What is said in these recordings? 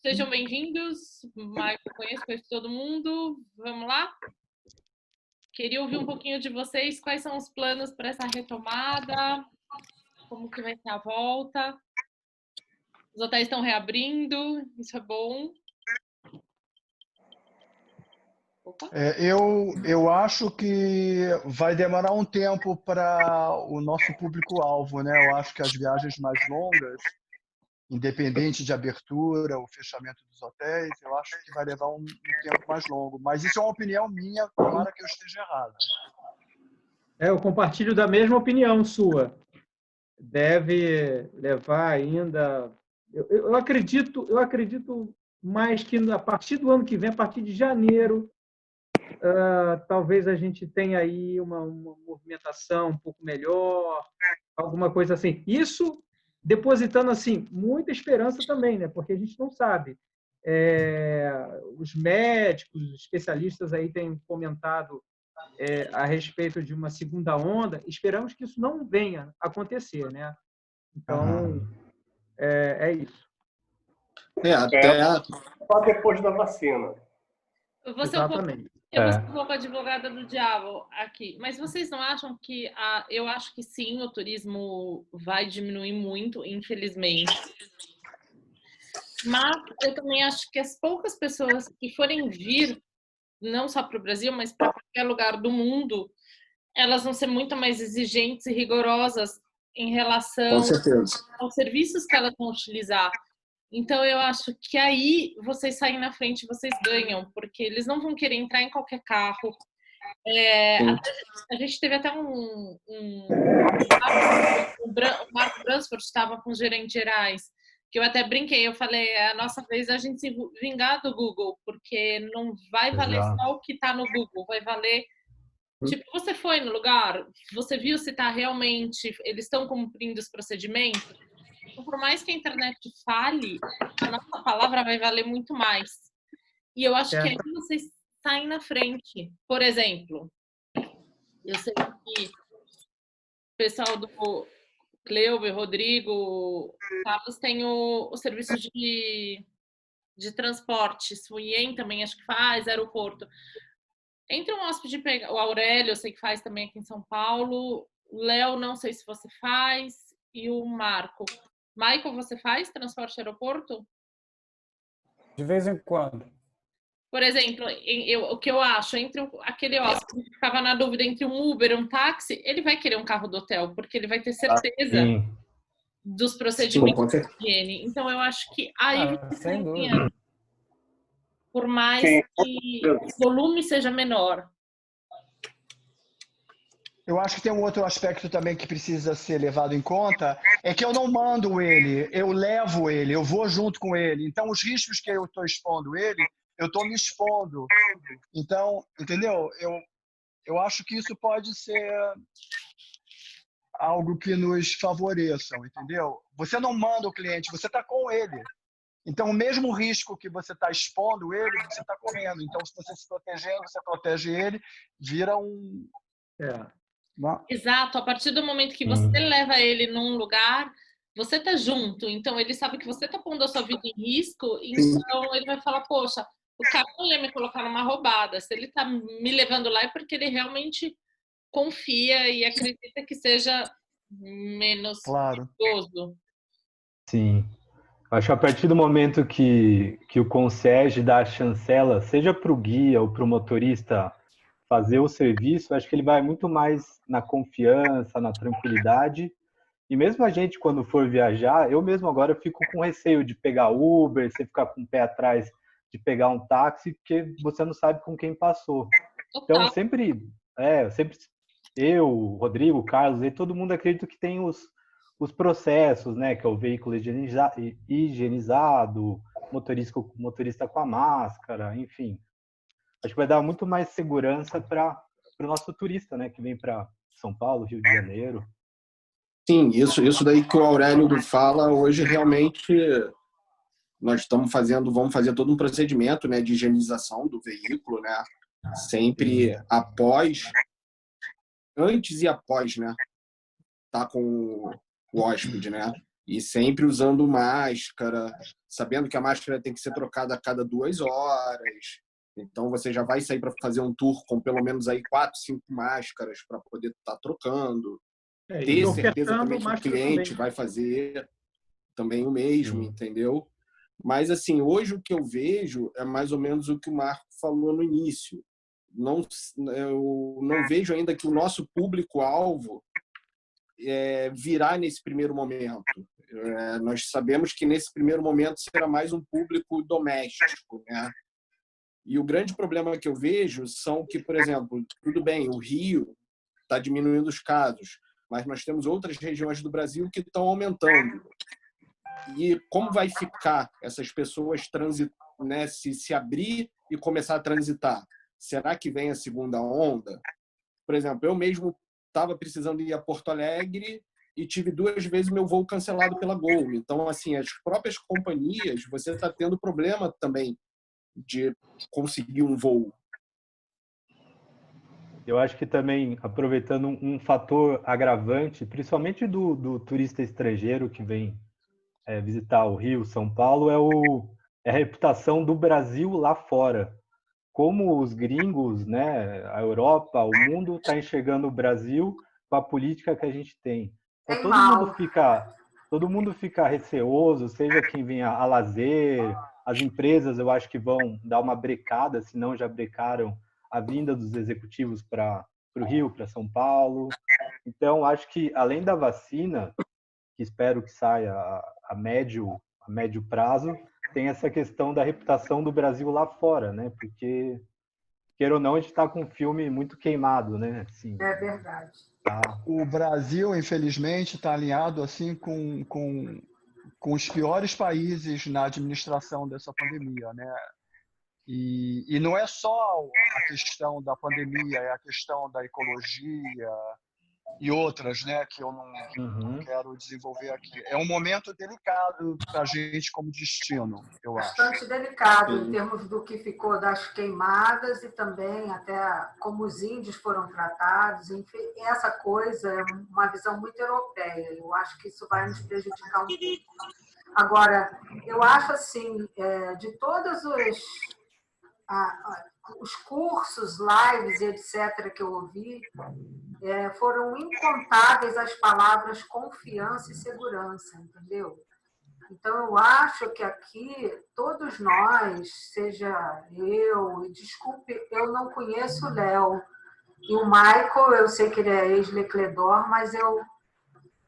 Sejam bem-vindos. Marco, conheço todo mundo. Vamos lá? Queria ouvir um pouquinho de vocês. Quais são os planos para essa retomada? Como que vai ser a volta? Os hotéis estão reabrindo, isso é bom. Eu acho que vai demorar um tempo para o nosso público-alvo, né? Eu acho que as viagens mais longas, independente de abertura ou fechamento dos hotéis, eu acho que vai levar um tempo mais longo. Mas isso é uma opinião minha, tomara que eu esteja errado. Eu compartilho da mesma opinião sua. Deve levar ainda... Eu acredito mais que a partir do ano que vem, a partir de janeiro, talvez a gente tenha aí uma movimentação um pouco melhor, alguma coisa assim. Isso depositando assim muita esperança também, né? Porque a gente não sabe. Os médicos, os especialistas aí têm comentado a respeito de uma segunda onda. Esperamos que isso não venha acontecer, né? Então, é isso. Até só depois da vacina. Exatamente. Eu vou ser um pouco advogada do diabo aqui, mas vocês não acham que... eu acho que sim, o turismo vai diminuir muito, infelizmente. Mas eu também acho que as poucas pessoas que forem vir, não só para o Brasil, mas para qualquer lugar do mundo, elas vão ser muito mais exigentes e rigorosas em relação aos serviços que elas vão utilizar. Então, eu acho que aí vocês saem na frente, vocês ganham, porque eles não vão querer entrar em qualquer carro. A gente teve até o Marco Bransford estava com os gerentes gerais, que eu até brinquei, eu falei, é a nossa vez a gente se vingar do Google, porque não vai valer só o que está no Google, vai valer... Tipo, você foi no lugar, você viu se está realmente... Eles estão cumprindo os procedimentos? Então, por mais que a internet fale, a nossa palavra vai valer muito mais. E eu acho que aí vocês saem na frente. Por exemplo, eu sei que o pessoal do Cleuber, Rodrigo, Carlos tem o serviço de transporte. Suien também acho que faz, aeroporto. Entre um hóspede, o Aurélio eu sei que faz também aqui em São Paulo, o Léo não sei se você faz, e o Marco. Michael, você faz transporte aeroporto? De vez em quando. Por exemplo, o que eu acho, entre aquele hóspede que ficava na dúvida entre um Uber e um táxi, ele vai querer um carro do hotel, porque ele vai ter certeza dos procedimentos de higiene. Então, eu acho que aí você sai ganhando. Por mais que o volume seja menor. Eu acho que tem um outro aspecto também que precisa ser levado em conta, é que eu não mando ele, eu levo ele, eu vou junto com ele. Então, os riscos que eu estou expondo ele, eu estou me expondo. Então, entendeu? Eu acho que isso pode ser algo que nos favoreça, entendeu? Você não manda o cliente, você está com ele. Então, o mesmo risco que você está expondo ele, você está correndo. Então, se você se protegendo, você protege ele, vira um... Exato, a partir do momento que você leva ele num lugar, você tá junto, então ele sabe que você tá pondo a sua vida em risco, então ele vai falar, poxa, o cara não ia me colocar numa roubada, se ele tá me levando lá é porque ele realmente confia e acredita que seja menos perigoso. Sim. Acho que a partir do momento que o concierge dá a chancela, seja para o guia ou para o motorista fazer o serviço, acho que ele vai muito mais na confiança, na tranquilidade. E mesmo a gente, quando for viajar, eu mesmo agora fico com receio de pegar Uber, você ficar com o pé atrás de pegar um táxi, porque você não sabe com quem passou. Então, sempre eu, o Rodrigo, o Carlos, e todo mundo acredita que tem os processos, né? Que é o veículo higienizado, motorista com a máscara, enfim. Acho que vai dar muito mais segurança para o nosso turista, né? Que vem para São Paulo, Rio de Janeiro. Sim, isso daí que o Aurélio fala, hoje realmente nós vamos fazer todo um procedimento, né, de higienização do veículo, né? Sempre antes e após, né? Tá com o hóspede, né? E sempre usando máscara, sabendo que a máscara tem que ser trocada a cada 2 horas. Então, você já vai sair para fazer um tour com pelo menos aí 4, 5 máscaras para poder estar trocando. Ter certeza também que o cliente vai fazer também o mesmo, entendeu? Mas, assim, hoje o que eu vejo é mais ou menos o que o Marco falou no início. Eu não vejo ainda que o nosso público-alvo virá nesse primeiro momento. Nós sabemos que nesse primeiro momento será mais um público doméstico, né? E o grande problema que eu vejo são que, por exemplo, tudo bem, o Rio está diminuindo os casos, mas nós temos outras regiões do Brasil que estão aumentando. E como vai ficar essas pessoas né, se abrir e começar a transitar? Será que vem a segunda onda? Por exemplo, eu mesmo estava precisando ir a Porto Alegre e tive 2 vezes meu voo cancelado pela Gol. Então, assim, as próprias companhias, você está tendo problema também de conseguir um voo. Eu acho que também, aproveitando um fator agravante, principalmente do turista estrangeiro que vem visitar o Rio, São Paulo, é a reputação do Brasil lá fora. Como os gringos, né, a Europa, o mundo está enxergando o Brasil com a política que a gente tem. Então, todo mundo fica receoso, seja quem venha a lazer, as empresas eu acho que vão dar uma brecada, se não já brecaram a vinda dos executivos para o Rio, para São Paulo. Então, acho que além da vacina, que espero que saia a médio prazo, tem essa questão da reputação do Brasil lá fora, né? Porque, queira ou não, a gente está com um filme muito queimado, né? Assim, é verdade. Tá. O Brasil, infelizmente, está alinhado assim com os piores países na administração dessa pandemia, né? E não é só a questão da pandemia, é a questão da ecologia e outras, né, que eu não quero desenvolver aqui. É um momento delicado para a gente como destino, eu acho. Bastante delicado em termos do que ficou das queimadas e também até como os índios foram tratados. Enfim, essa coisa é uma visão muito europeia. Eu acho que isso vai nos prejudicar um pouco. Agora, eu acho assim, de todos os cursos, lives, etc., que eu ouvi, foram incontáveis as palavras confiança e segurança, entendeu? Então, eu acho que aqui, todos nós, seja eu, e desculpe, eu não conheço o Léo, e o Michael, eu sei que ele é ex-Lecledor, mas eu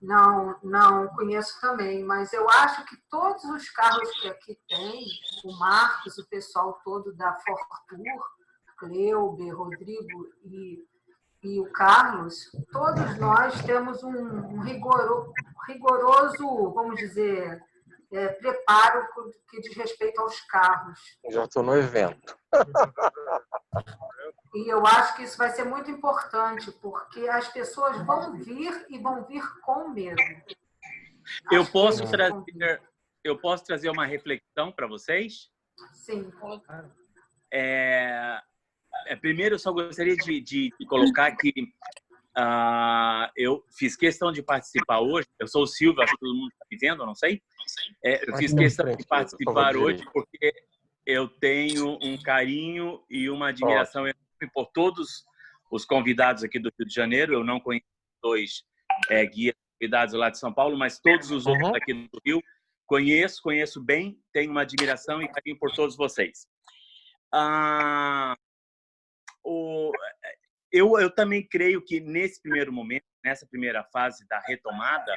não conheço também, mas eu acho que todos os carros que aqui tem, o Marcos, o pessoal todo da Fortur, Cleuber, Rodrigo e o Carlos, todos nós temos um rigoroso, vamos dizer, preparo que diz respeito aos carros. Já estou no evento. E eu acho que isso vai ser muito importante, porque as pessoas vão vir e vão vir com medo. Eu posso trazer uma reflexão para vocês? Sim. Primeiro, eu só gostaria de colocar que eu fiz questão de participar hoje. Eu sou o Silvio, acho que todo mundo está me vendo, não sei. Eu fiz questão de participar hoje porque eu tenho um carinho e uma admiração enorme por todos os convidados aqui do Rio de Janeiro. Eu não conheço 2 guias convidados lá de São Paulo, mas todos os outros aqui do Rio conheço bem, tenho uma admiração e carinho por todos vocês. Eu também creio que nesse primeiro momento, nessa primeira fase da retomada,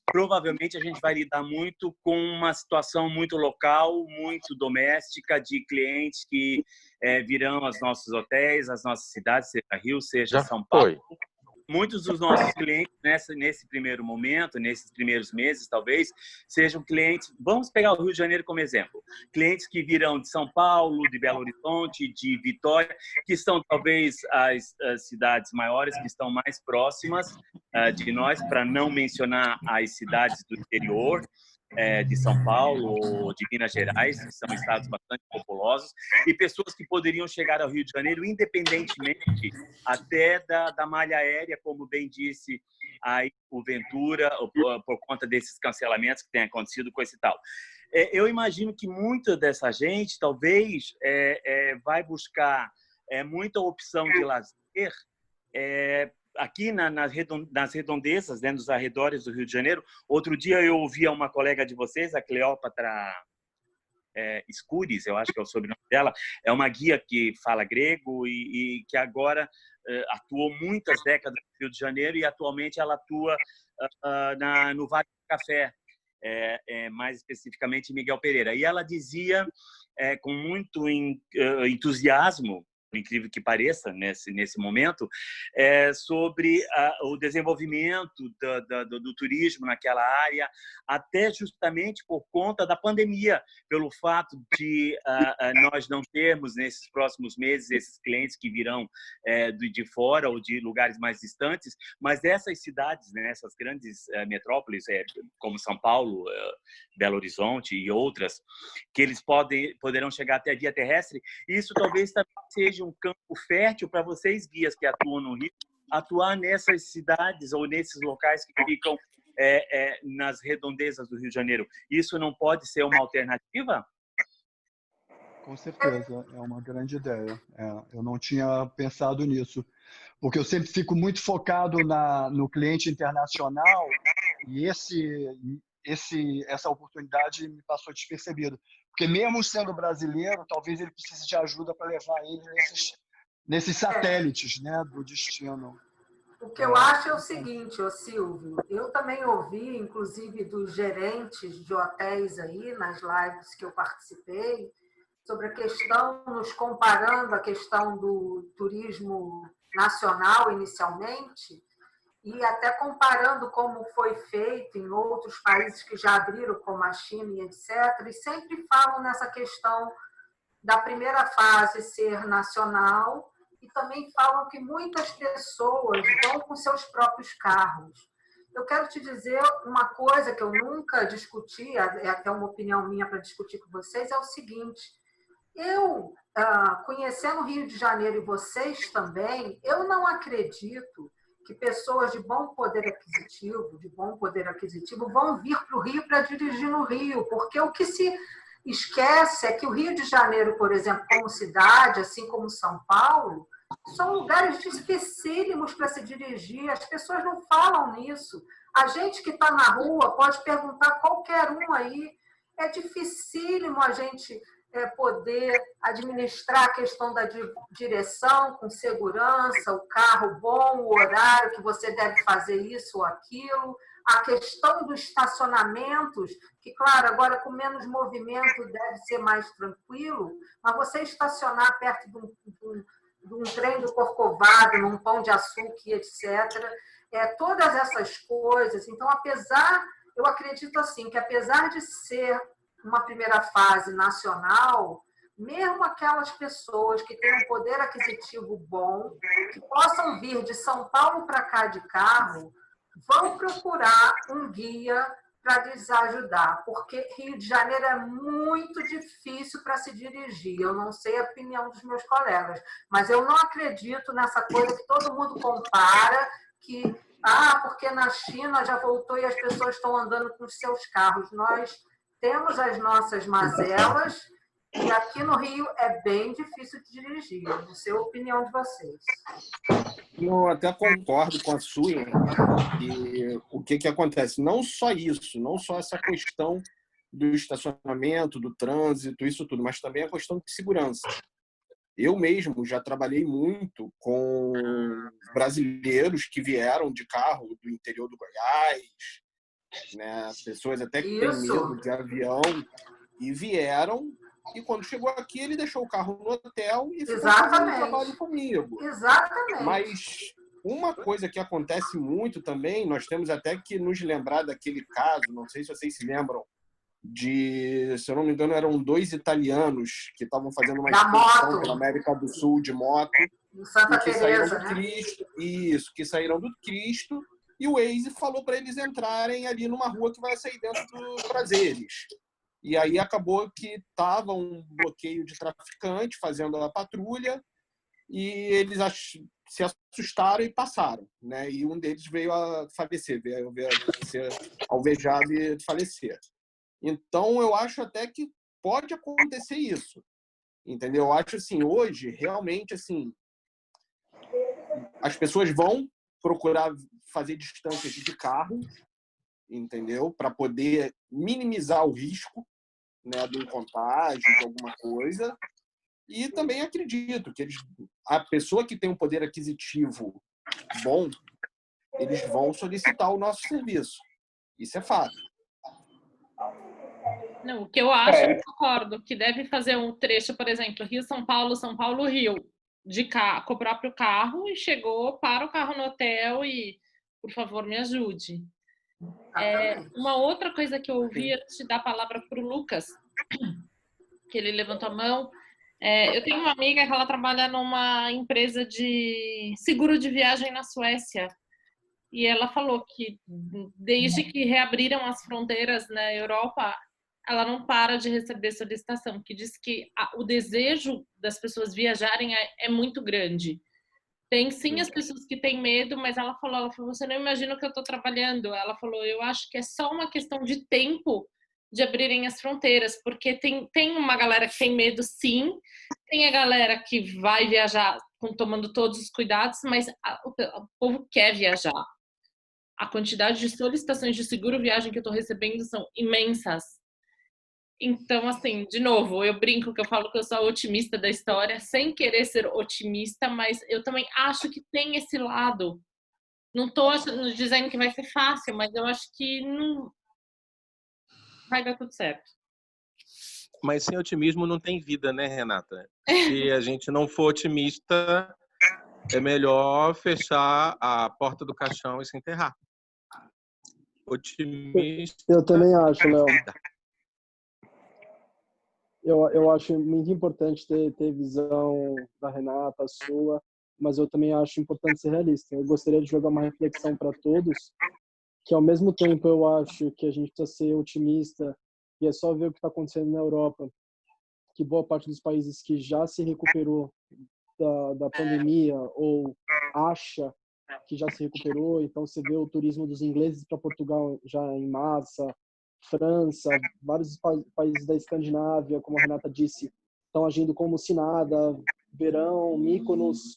provavelmente a gente vai lidar muito com uma situação muito local, muito doméstica, de clientes que virão aos nossos hotéis, às nossas cidades, seja Rio, seja São Paulo. Muitos dos nossos clientes, nesse primeiro momento, nesses primeiros meses, talvez, sejam clientes... Vamos pegar o Rio de Janeiro como exemplo. Clientes que virão de São Paulo, de Belo Horizonte, de Vitória, que são talvez as cidades maiores, que estão mais próximas de nós, para não mencionar as cidades do interior, de São Paulo ou de Minas Gerais, que são estados bastante populosos, e pessoas que poderiam chegar ao Rio de Janeiro independentemente até da malha aérea, como bem disse aí o Ventura por conta desses cancelamentos que têm acontecido com esse tal. Eu imagino que muita dessa gente talvez vai buscar muita opção de lazer aqui nas redondezas, né, nos arredores do Rio de Janeiro. Outro dia eu ouvi uma colega de vocês, a Cleópatra Skouris, eu acho que é o sobrenome dela, é uma guia que fala grego e que agora atuou muitas décadas no Rio de Janeiro e atualmente ela atua no Vale do Café, mais especificamente em Miguel Pereira. E ela dizia com muito entusiasmo, por incrível que pareça, nesse momento, sobre o desenvolvimento do turismo naquela área, até justamente por conta da pandemia, pelo fato de nós não termos, nesses próximos meses, esses clientes que virão de fora ou de lugares mais distantes, mas essas cidades, né, essas grandes metrópoles, como São Paulo, Belo Horizonte e outras, que eles poderão chegar até a via terrestre, isso talvez também seja um campo fértil para vocês, guias que atuam no Rio, atuar nessas cidades ou nesses locais que ficam nas redondezas do Rio de Janeiro. Isso não pode ser uma alternativa? Com certeza, é uma grande ideia. Eu não tinha pensado nisso, porque eu sempre fico muito focado no cliente internacional e essa oportunidade me passou despercebido. Porque mesmo sendo brasileiro, talvez ele precise de ajuda para levar ele nesses satélites, né, do destino. O que eu acho é o seguinte, Silvio, eu também ouvi, inclusive, dos gerentes de hotéis aí, nas lives que eu participei, sobre a questão, nos comparando a questão do turismo nacional inicialmente, e até comparando como foi feito em outros países que já abriram, como a China e etc., e sempre falam nessa questão da primeira fase ser nacional, e também falam que muitas pessoas vão com seus próprios carros. Eu quero te dizer uma coisa que eu nunca discuti, é até uma opinião minha para discutir com vocês, é o seguinte: eu, conhecendo o Rio de Janeiro e vocês também, eu não acredito que pessoas de bom poder aquisitivo vão vir para o Rio para dirigir no Rio, porque o que se esquece é que o Rio de Janeiro, por exemplo, como cidade, assim como São Paulo, são lugares dificílimos para se dirigir, as pessoas não falam nisso. A gente que está na rua pode perguntar a qualquer um aí, é dificílimo a gente poder administrar a questão da direção com segurança, o carro bom, o horário que você deve fazer isso ou aquilo, a questão dos estacionamentos, que, claro, agora com menos movimento deve ser mais tranquilo, mas você estacionar perto de um trem do Corcovado, num Pão de Açúcar, etc., todas essas coisas. Então, eu acredito assim, que apesar de ser uma primeira fase nacional, mesmo aquelas pessoas que têm um poder aquisitivo bom, que possam vir de São Paulo para cá de carro, vão procurar um guia para lhes ajudar, porque Rio de Janeiro é muito difícil para se dirigir. Eu não sei a opinião dos meus colegas, mas eu não acredito nessa coisa que todo mundo compara, que porque na China já voltou e as pessoas estão andando com os seus carros. Nós temos as nossas mazelas e aqui no Rio é bem difícil de dirigir. Não sei a opinião de vocês. Eu até concordo com a sua, e o que acontece? Não só isso, não só essa questão do estacionamento, do trânsito, isso tudo, mas também a questão de segurança. Eu mesmo já trabalhei muito com brasileiros que vieram de carro do interior do Goiás, né? Pessoas até que têm medo de avião, e vieram, e quando chegou aqui ele deixou o carro no hotel e ficou fazendo trabalho comigo. Exatamente. Mas uma coisa que acontece muito também, nós temos até que nos lembrar daquele caso, não sei se vocês se lembram, se eu não me engano, eram 2 italianos que estavam fazendo uma expedição pela América do Sul de moto, Santa que Teresa, saíram do Cristo, que saíram do Cristo, e o Waze falou para eles entrarem ali numa rua que vai sair dentro do Prazeres. E aí acabou que estava um bloqueio de traficante fazendo a patrulha, e eles se assustaram e passaram, né? E um deles veio a falecer, veio a ser alvejado e falecer. Então, eu acho até que pode acontecer isso, entendeu? Eu acho assim, hoje, realmente, assim, as pessoas vão procurar fazer distâncias de carro, entendeu? Para poder minimizar o risco, né, de um contágio, de alguma coisa. E também acredito que a pessoa que tem um poder aquisitivo bom, eles vão solicitar o nosso serviço. Isso é fato. Não, o que eu acho, eu concordo, que deve fazer um trecho, por exemplo, Rio-São Paulo, São Paulo-Rio, de carro, com o próprio carro, e chegou, para o carro no hotel e, por favor, me ajude. Uma outra coisa que eu ouvi, antes de dar a palavra para o Lucas, que ele levantou a mão, eu tenho uma amiga que ela trabalha numa empresa de seguro de viagem na Suécia, e ela falou que desde que reabriram as fronteiras na Europa, ela não para de receber solicitação, que diz que o desejo das pessoas viajarem é muito grande. Tem sim as pessoas que têm medo, mas ela falou, você não imagina o que eu estou trabalhando. Ela falou, eu acho que é só uma questão de tempo de abrirem as fronteiras, porque tem uma galera que tem medo, sim, tem a galera que vai viajar tomando todos os cuidados, mas o povo quer viajar. A quantidade de solicitações de seguro viagem que eu estou recebendo são imensas. Então, assim, de novo, eu brinco que eu falo que eu sou a otimista da história, sem querer ser otimista, mas eu também acho que tem esse lado. Não estou dizendo que vai ser fácil, mas eu acho que não vai dar tudo certo. Mas sem otimismo não tem vida, né, Renata? Se a gente não for otimista, é melhor fechar a porta do caixão e se enterrar. Otimista. Eu também acho, Léo. Eu acho muito importante ter visão da Renata, a sua, mas eu também acho importante ser realista. Eu gostaria de jogar uma reflexão para todos, que ao mesmo tempo eu acho que a gente precisa ser otimista, e é só ver o que está acontecendo na Europa, que boa parte dos países que já se recuperou da pandemia ou acha que já se recuperou, então você vê o turismo dos ingleses para Portugal já em massa, França, vários países da Escandinávia, como a Renata disse, estão agindo como se nada, verão, Mykonos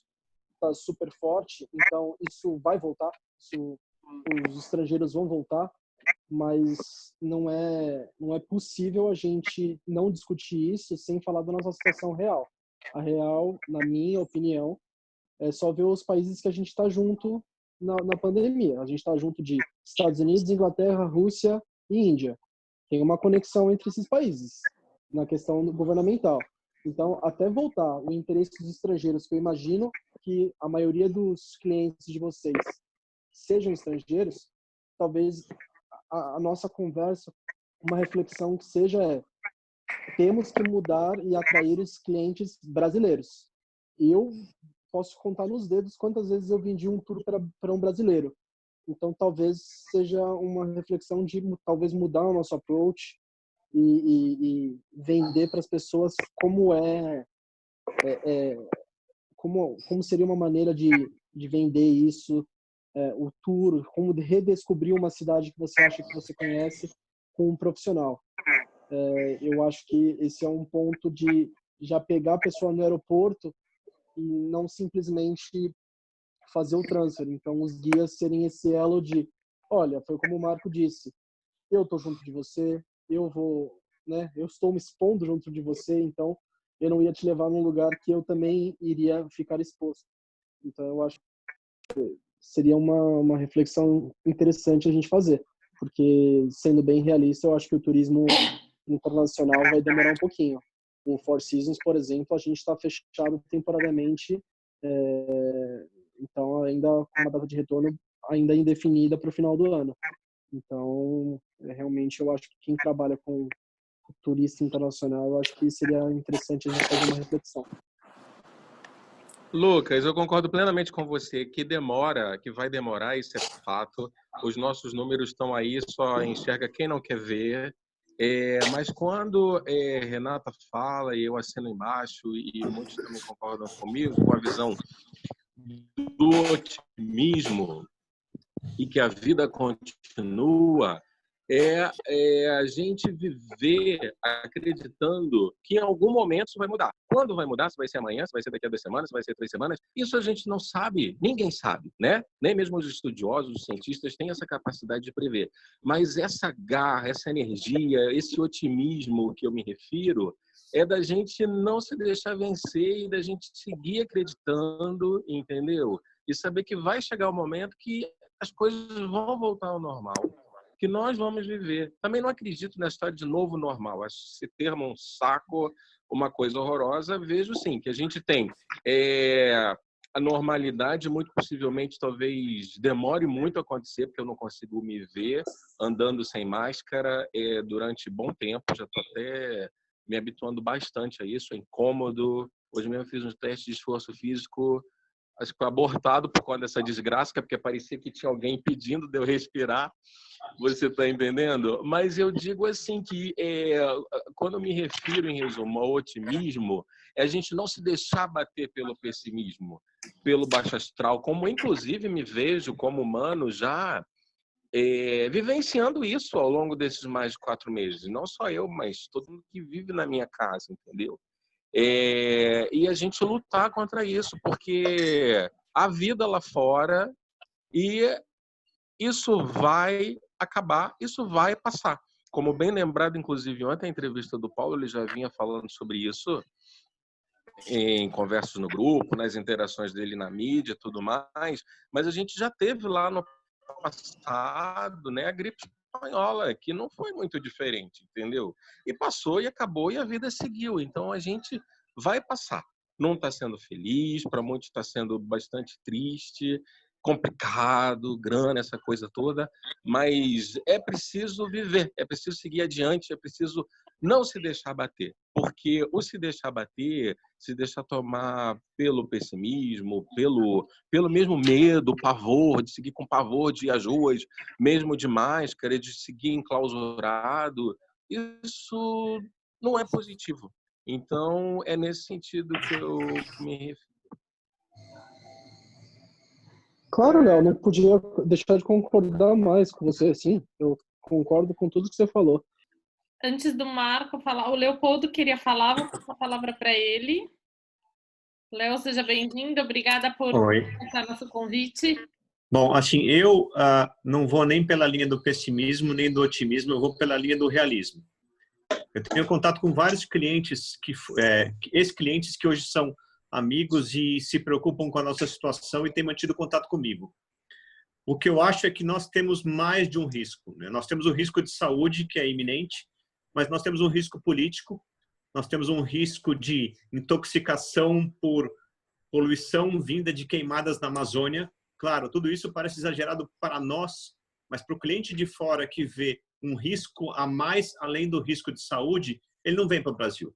está super forte, então isso vai voltar, os estrangeiros vão voltar, mas não é possível a gente não discutir isso sem falar da nossa situação real. A real, na minha opinião, é só ver os países que a gente está junto na pandemia. A gente está junto de Estados Unidos, Inglaterra, Rússia e Índia. Tem uma conexão entre esses países na questão governamental. Então, até voltar o interesse dos estrangeiros, que eu imagino que a maioria dos clientes de vocês sejam estrangeiros, talvez a nossa conversa, uma reflexão que seja temos que mudar e atrair os clientes brasileiros. Eu posso contar nos dedos quantas vezes eu vendi um tour para um brasileiro. Então, talvez seja uma reflexão de talvez mudar o nosso approach e vender para as pessoas como como seria uma maneira de vender isso, o tour, como redescobrir uma cidade que você acha que você conhece com um profissional. Eu acho que esse é um ponto de já pegar a pessoa no aeroporto e não simplesmente fazer o transfer. Então, os guias serem esse elo de, olha, foi como o Marco disse, eu estou junto de você, eu estou me expondo junto de você, então eu não ia te levar num lugar que eu também iria ficar exposto. Então, eu acho que seria uma reflexão interessante a gente fazer, porque, sendo bem realista, eu acho que o turismo internacional vai demorar um pouquinho. O Four Seasons, por exemplo, a gente está fechado temporariamente, então ainda com uma data de retorno ainda indefinida para o final do ano. Então, realmente, eu acho que quem trabalha com turista internacional, eu acho que seria interessante a gente fazer uma reflexão. Lucas, eu concordo plenamente com você que vai demorar, isso é fato. Os nossos números estão aí, só enxerga quem não quer ver. Mas quando Renata fala, e eu assino embaixo, e muitos também concordam comigo, com a visão do otimismo e que a vida continua é a gente viver acreditando que em algum momento isso vai mudar. Quando vai mudar? Se vai ser amanhã, se vai ser daqui a 2 semanas, se vai ser 3 semanas? Isso a gente não sabe, ninguém sabe, né? Nem mesmo os estudiosos, os cientistas têm essa capacidade de prever. Mas essa garra, essa energia, esse otimismo que eu me refiro é da gente não se deixar vencer e da gente seguir acreditando, entendeu? E saber que vai chegar o momento que as coisas vão voltar ao normal, que nós vamos viver. Também não acredito na história de novo normal. Acho esse termo um saco, uma coisa horrorosa. Vejo sim que a gente tem a normalidade, muito possivelmente talvez demore muito a acontecer, porque eu não consigo me ver andando sem máscara durante bom tempo. Já estou até me habituando bastante a isso, é incômodo. Hoje mesmo fiz um teste de esforço físico, acho que foi abortado por conta dessa desgraça, porque parecia que tinha alguém pedindo de eu respirar. Você está entendendo? Mas eu digo assim que quando eu me refiro, em resumo, ao otimismo, é a gente não se deixar bater pelo pessimismo, pelo baixo astral, como inclusive me vejo como humano já vivenciando isso ao longo desses mais de 4 meses. Não só eu, mas todo mundo que vive na minha casa, entendeu? E a gente lutar contra isso, porque a vida lá fora e isso vai acabar, isso vai passar. Como bem lembrado, inclusive, ontem a entrevista do Paulo, ele já vinha falando sobre isso em conversas no grupo, nas interações dele na mídia e tudo mais, mas a gente já teve lá no passado, né, a gripe espanhola, que não foi muito diferente, entendeu? E passou e acabou e a vida seguiu. Então a gente vai passar. Não está sendo feliz, para muitos está sendo bastante triste, complicado, grana, essa coisa toda, mas é preciso viver, é preciso seguir adiante, é preciso não se deixar bater, porque o se deixar bater, se deixar tomar pelo pessimismo, pelo mesmo medo, pavor, de seguir com pavor de ir às ruas, mesmo de máscara, de seguir enclausurado, isso não é positivo. Então, é nesse sentido que eu me refiro. Claro, Léo, não podia deixar de concordar mais com você, assim. Eu concordo com tudo que você falou. Antes do Marco falar, o Leopoldo queria falar, vou passar a palavra para ele. Léo, seja bem-vindo, obrigada por aceitar nosso convite. Bom, assim, eu não vou nem pela linha do pessimismo, nem do otimismo, eu vou pela linha do realismo. Eu tenho contato com vários clientes, ex-clientes que hoje são amigos e se preocupam com a nossa situação e têm mantido contato comigo. O que eu acho é que nós temos mais de um risco, né? Nós temos o risco de saúde, que é iminente, mas nós temos um risco político, nós temos um risco de intoxicação por poluição vinda de queimadas na Amazônia. Claro, tudo isso parece exagerado para nós, mas para o cliente de fora que vê um risco a mais além do risco de saúde, ele não vem para o Brasil.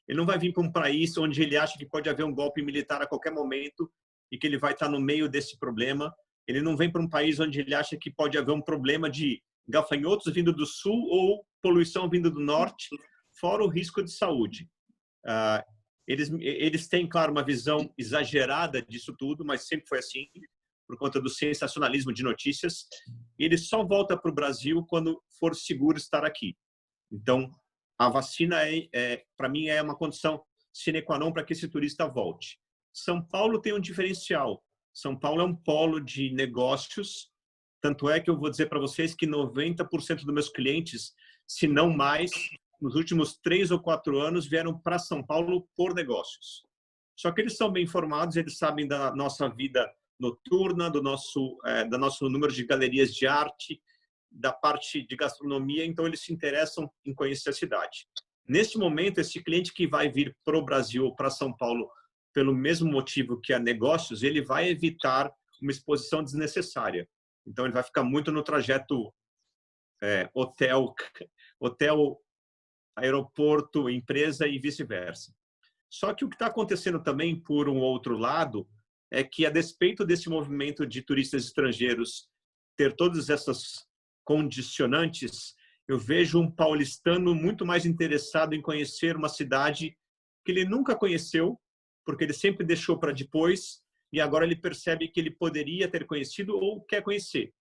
Ele não vai vir para um país onde ele acha que pode haver um golpe militar a qualquer momento e que ele vai estar no meio desse problema. Ele não vem para um país onde ele acha que pode haver um problema de gafanhotos vindo do sul ou poluição vindo do norte, fora o risco de saúde. Eles têm, claro, uma visão exagerada disso tudo, mas sempre foi assim, por conta do sensacionalismo de notícias. E ele só volta para o Brasil quando for seguro estar aqui. Então, a vacina, para mim, é uma condição sine qua non para que esse turista volte. São Paulo tem um diferencial. São Paulo é um polo de negócios, tanto é que eu vou dizer para vocês que 90% dos meus clientes, se não mais, nos últimos 3 ou 4 anos, vieram para São Paulo por negócios. Só que eles são bem informados, eles sabem da nossa vida noturna, do nosso número de galerias de arte, da parte de gastronomia, então eles se interessam em conhecer a cidade. Neste momento, esse cliente que vai vir para o Brasil ou para São Paulo pelo mesmo motivo que a negócios, ele vai evitar uma exposição desnecessária. Então, ele vai ficar muito no trajeto hotel, aeroporto, empresa e vice-versa. Só que o que está acontecendo também, por um outro lado, é que, a despeito desse movimento de turistas estrangeiros ter todas essas condicionantes, eu vejo um paulistano muito mais interessado em conhecer uma cidade que ele nunca conheceu, porque ele sempre deixou para depois, e agora ele percebe que ele poderia ter conhecido ou quer conhecer.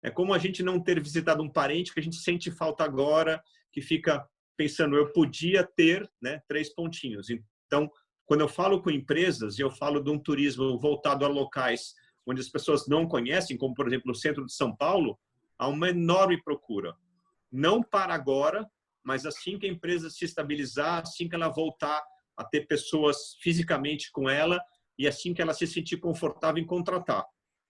É como a gente não ter visitado um parente que a gente sente falta agora, que fica pensando, eu podia ter, né, 3 pontinhos. Então, quando eu falo com empresas, e eu falo de um turismo voltado a locais onde as pessoas não conhecem, como, por exemplo, o centro de São Paulo, há uma enorme procura. Não para agora, mas assim que a empresa se estabilizar, assim que ela voltar a ter pessoas fisicamente com ela e assim que ela se sentir confortável em contratar.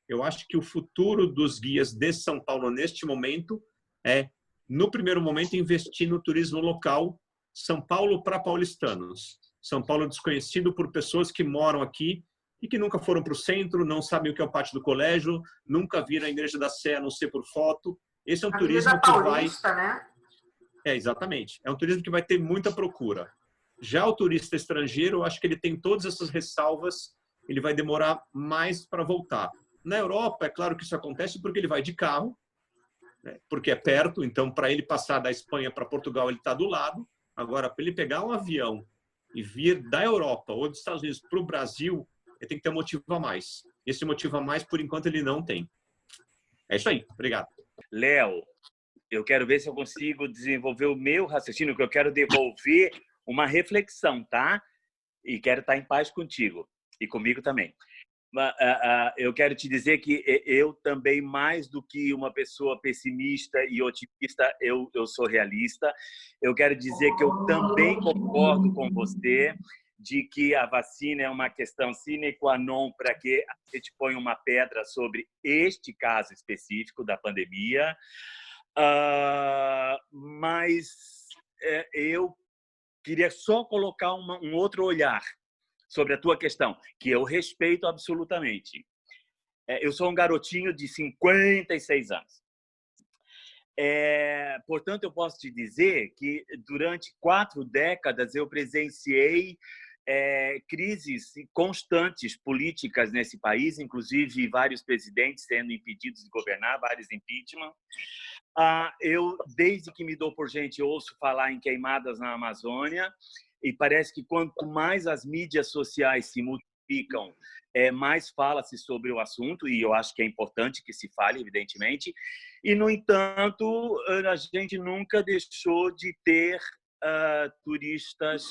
Eu acho que o futuro dos guias de São Paulo neste momento é, no primeiro momento, investir no turismo local, São Paulo para paulistanos. São Paulo desconhecido por pessoas que moram aqui e que nunca foram para o centro, não sabem o que é o pátio do colégio, nunca viram a Igreja da Sé, a não ser por foto. Esse é um turismo que Paulista, né? Exatamente. É um turismo que vai ter muita procura. Já o turista estrangeiro, eu acho que ele tem todas essas ressalvas, ele vai demorar mais para voltar. Na Europa, é claro que isso acontece porque ele vai de carro, né, porque é perto, então para ele passar da Espanha para Portugal, ele está do lado. Agora, para ele pegar um avião e vir da Europa ou dos Estados Unidos para o Brasil, ele tem que ter um motivo a mais. Esse motivo a mais, por enquanto, ele não tem. É isso aí. Obrigado. Léo, eu quero ver se eu consigo desenvolver o meu raciocínio, que eu quero devolver uma reflexão, tá? E quero estar em paz contigo e comigo também. Eu quero te dizer que eu também, mais do que uma pessoa pessimista e otimista, eu sou realista. Eu quero dizer que eu também concordo com você de que a vacina é uma questão sine qua non para que a gente ponha uma pedra sobre este caso específico da pandemia. Mas eu queria só colocar um outro olhar sobre a tua questão, que eu respeito absolutamente. Eu sou um garotinho de 56 anos. Portanto, eu posso te dizer que durante 4 décadas eu presenciei crises constantes políticas nesse país, inclusive vários presidentes sendo impedidos de governar, vários impeachment. Eu, desde que me dou por gente, ouço falar em queimadas na Amazônia, e parece que quanto mais as mídias sociais se multiplicam, mais fala-se sobre o assunto, e eu acho que é importante que se fale, evidentemente. E, no entanto, a gente nunca deixou de ter turistas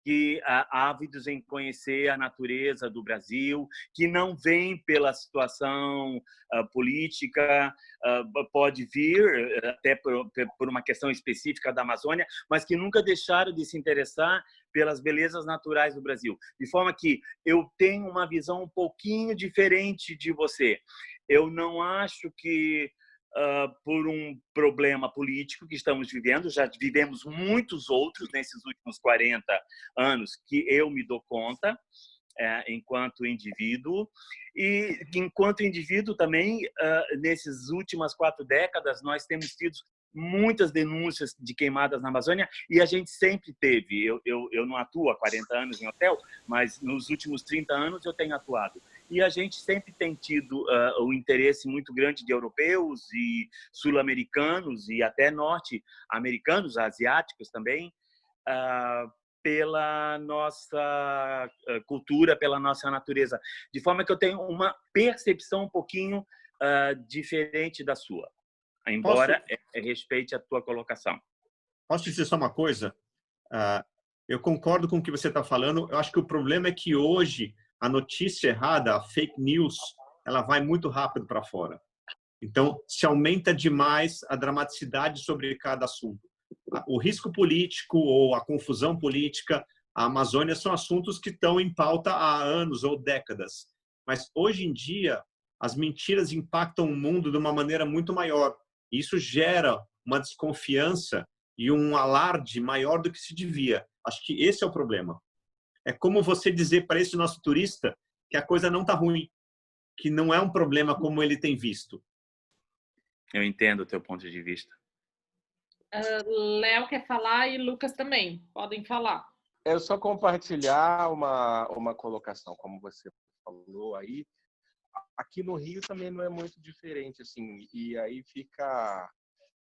que ávidos em conhecer a natureza do Brasil, que não vêm pela situação política, pode vir até por uma questão específica da Amazônia, mas que nunca deixaram de se interessar pelas belezas naturais do Brasil. De forma que eu tenho uma visão um pouquinho diferente de você. Eu não acho que por um problema político que estamos vivendo, já vivemos muitos outros nesses últimos 40 anos que eu me dou conta, enquanto indivíduo. E enquanto indivíduo também, nessas últimas 4 décadas, nós temos tido muitas denúncias de queimadas na Amazônia, e a gente sempre teve. Eu não atuo há 40 anos em hotel, mas nos últimos 30 anos eu tenho atuado. E a gente sempre tem tido o interesse muito grande de europeus e sul-americanos e até norte-americanos, asiáticos também, pela nossa cultura, pela nossa natureza. De forma que eu tenho uma percepção um pouquinho diferente da sua, embora respeite a tua colocação. Posso dizer só uma coisa? Eu concordo com o que você está falando. Eu acho que o problema é que hoje a notícia errada, a fake news, ela vai muito rápido para fora. Então, se aumenta demais a dramaticidade sobre cada assunto. O risco político ou a confusão política, a Amazônia, são assuntos que estão em pauta há anos ou décadas. Mas, hoje em dia, as mentiras impactam o mundo de uma maneira muito maior. Isso gera uma desconfiança e um alarde maior do que se devia. Acho que esse é o problema. É como você dizer para esse nosso turista que a coisa não está ruim, que não é um problema como ele tem visto. Eu entendo o teu ponto de vista. Léo quer falar e Lucas também. Podem falar. Eu só compartilhar uma colocação, como você falou aí. Aqui no Rio também não é muito diferente, assim, e aí fica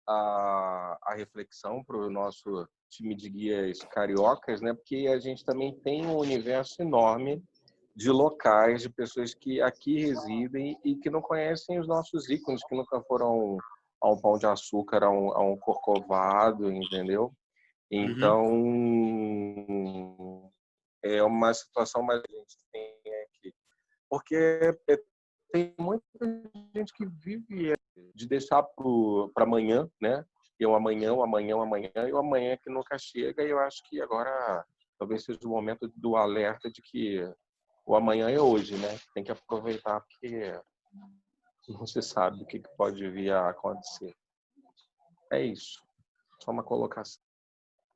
a reflexão para o nosso time de guias cariocas, né? Porque a gente também tem um universo enorme de locais, de pessoas que aqui residem e que não conhecem os nossos ícones, que nunca foram a um Pão de Açúcar, a um Corcovado, entendeu? Então, é uma situação mais que a gente tem aqui. Porque tem muita gente que vive de deixar para amanhã, né? E o amanhã, e o amanhã que nunca chega. E eu acho que agora talvez seja o momento do alerta de que o amanhã é hoje, né? Tem que aproveitar porque não se sabe o que pode vir a acontecer. É isso. Só uma colocação.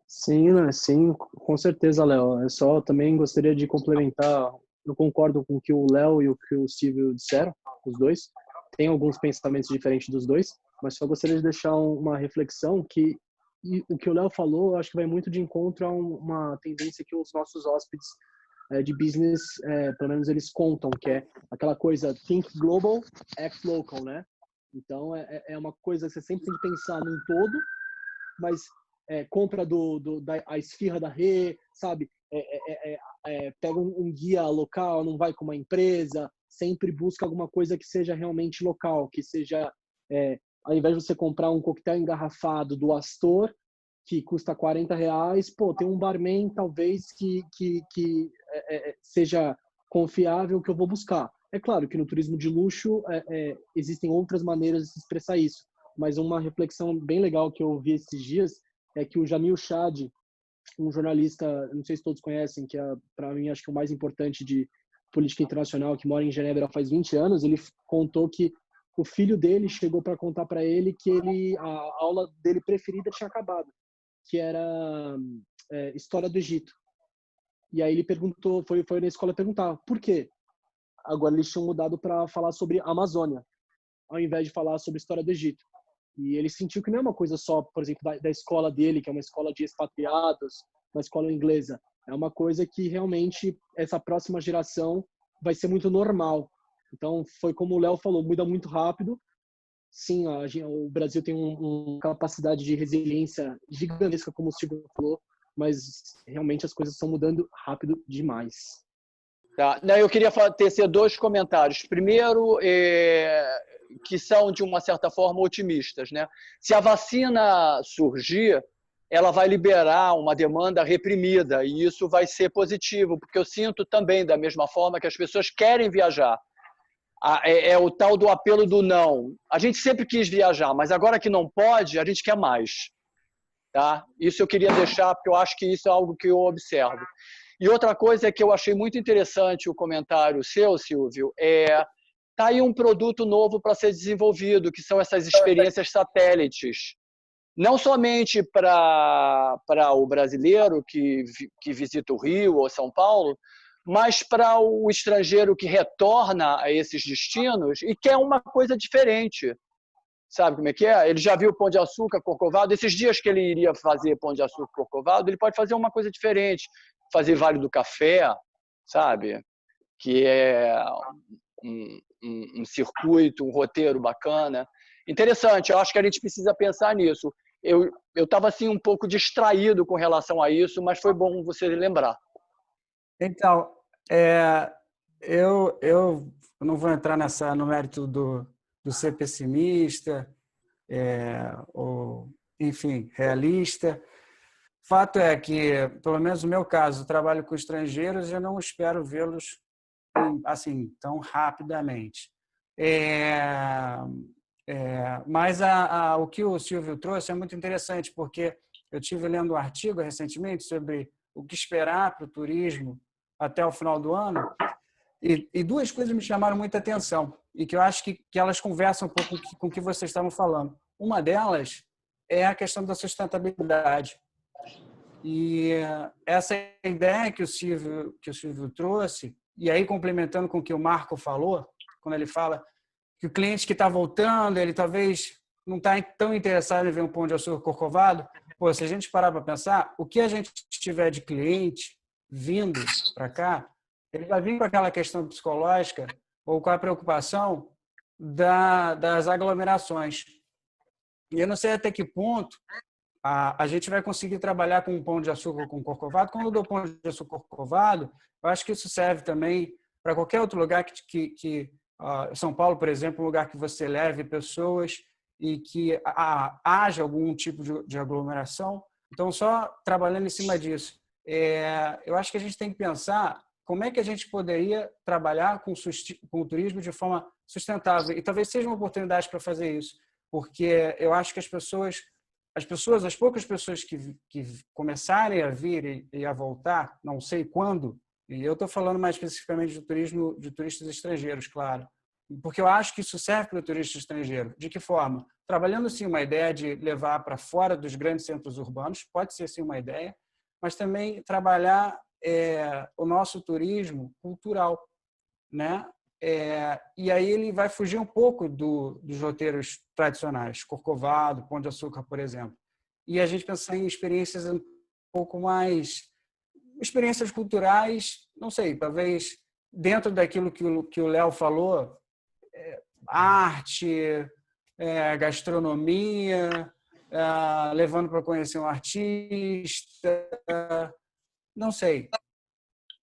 Sim, né? Sim, com certeza, Léo. Eu só também gostaria de complementar. Eu concordo com o que o Léo e o que o Silvio disseram, os dois. Tem alguns pensamentos diferentes dos dois, mas só gostaria de deixar uma reflexão que o que o Léo falou, eu acho que vai muito de encontro a uma tendência que os nossos hóspedes de business, pelo menos eles contam, que é aquela coisa think global, act local, né? Então, é uma coisa que você sempre tem que pensar num todo, mas compra da esfirra da Rê, sabe? Pega um guia local, não vai com uma empresa, sempre busca alguma coisa que seja realmente local, que seja, ao invés de você comprar um coquetel engarrafado do Astor, que custa R$40, pô, tem um barman talvez que seja confiável que eu vou buscar. É claro que no turismo de luxo existem outras maneiras de se expressar isso, mas uma reflexão bem legal que eu vi esses dias é que o Jamil Chad, um jornalista, não sei se todos conhecem, que é, para mim, acho que o mais importante de política internacional, que mora em Genebra faz 20 anos, ele contou que o filho dele chegou para contar para ele que a aula dele preferida tinha acabado, que era História do Egito. E aí ele perguntou, foi na escola perguntar, por quê? Agora eles tinham mudado para falar sobre a Amazônia, ao invés de falar sobre História do Egito. E ele sentiu que não é uma coisa só, por exemplo, da escola dele, que é uma escola de expatriados, uma escola inglesa. É uma coisa que realmente essa próxima geração vai ser muito normal. Então, foi como o Léo falou, muda muito rápido. Sim, o Brasil tem uma capacidade de resiliência gigantesca, como o Silvio falou, mas realmente as coisas estão mudando rápido demais. Tá. Eu queria tecer dois comentários. Primeiro, que são, de uma certa forma, otimistas, né? Se a vacina surgir, ela vai liberar uma demanda reprimida, e isso vai ser positivo, porque eu sinto também, da mesma forma, que as pessoas querem viajar. É o tal do apelo do não. A gente sempre quis viajar, mas agora que não pode, a gente quer mais. Tá? Isso eu queria deixar, porque eu acho que isso é algo que eu observo. E outra coisa é que eu achei muito interessante o comentário seu, Silvio, tá aí um produto novo para ser desenvolvido, que são essas experiências satélites. Não somente para o brasileiro que visita o Rio ou São Paulo, mas para o estrangeiro que retorna a esses destinos e quer uma coisa diferente. Sabe como é que é? Ele já viu Pão de Açúcar, Corcovado. Esses dias que ele iria fazer Pão de Açúcar, Corcovado, ele pode fazer uma coisa diferente. Fazer Vale do Café, sabe? Que é um circuito, um roteiro bacana. Interessante, eu acho que a gente precisa pensar nisso. Eu estava assim, um pouco distraído com relação a isso, mas foi bom você lembrar. Então, eu não vou entrar no mérito do ser pessimista, ou, enfim, realista. Fato é que, pelo menos no meu caso, eu trabalho com estrangeiros e eu não espero vê-los assim tão rapidamente. Mas o que o Silvio trouxe é muito interessante, porque eu estive lendo um artigo recentemente sobre o que esperar para o turismo até o final do ano, e duas coisas me chamaram muita atenção e que eu acho que elas conversam um pouco com o que vocês estavam falando. Uma delas é a questão da sustentabilidade. E essa ideia que o Silvio trouxe, e aí complementando com o que o Marco falou, quando ele fala que o cliente que está voltando, ele talvez não está tão interessado em ver um Pão de Açúcar Corcovado. Pô, se a gente parar para pensar, o que a gente tiver de cliente vindo para cá, ele vai vir com aquela questão psicológica ou com a preocupação das aglomerações. E eu não sei até que ponto a gente vai conseguir trabalhar com um Pão de Açúcar com Corcovado. Quando eu dou Pão de Açúcar Corcovado, eu acho que isso serve também para qualquer outro lugar que São Paulo, por exemplo, um lugar que você leve pessoas e que haja algum tipo de aglomeração. Então, só trabalhando em cima disso. Eu acho que a gente tem que pensar como é que a gente poderia trabalhar com o turismo de forma sustentável. E talvez seja uma oportunidade para fazer isso, porque eu acho que as poucas pessoas que começarem a vir e a voltar, não sei quando, e eu estou falando mais especificamente do turismo de turistas estrangeiros, claro, porque eu acho que isso serve para o turista estrangeiro. De que forma? Trabalhando, sim, uma ideia de levar para fora dos grandes centros urbanos, pode ser, sim, uma ideia, mas também trabalhar o nosso turismo cultural, né? E aí ele vai fugir um pouco dos roteiros tradicionais, Corcovado, Pão de Açúcar, por exemplo. E a gente pensar em experiências um pouco mais... experiências culturais, não sei, talvez dentro daquilo que o Léo falou, arte, gastronomia, levando para conhecer um artista, não sei.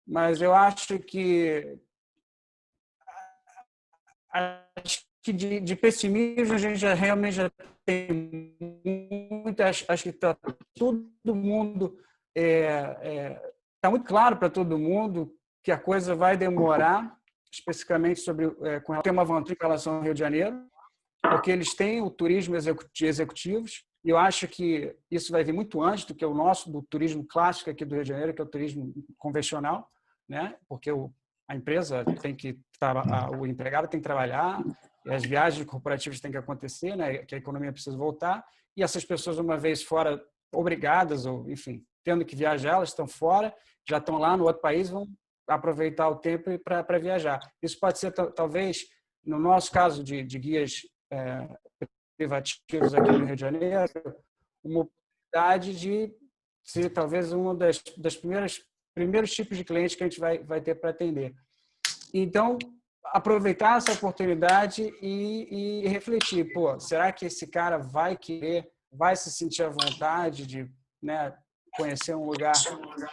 Mas eu acho que de pessimismo a gente realmente já tem muito. Acho que está todo mundo... Está muito claro para todo mundo que a coisa vai demorar, especificamente tem uma vantagem em relação ao Rio de Janeiro, porque eles têm o turismo de executivos, e eu acho que isso vai vir muito antes do que do turismo clássico aqui do Rio de Janeiro, que é o turismo convencional, né? Porque a empresa tem que... o empregado tem que trabalhar, e as viagens corporativas têm que acontecer, né? Que a economia precisa voltar, e essas pessoas, uma vez fora, obrigadas, ou enfim, tendo que viajar, elas estão fora, já estão lá no outro país, vão aproveitar o tempo para viajar. Isso pode ser, talvez, no nosso caso de guias privativos aqui no Rio de Janeiro, uma oportunidade de ser talvez um das primeiros tipos de clientes que a gente vai ter para atender. Então, aproveitar essa oportunidade e refletir, será que esse cara vai se sentir à vontade de, né, conhecer um lugar,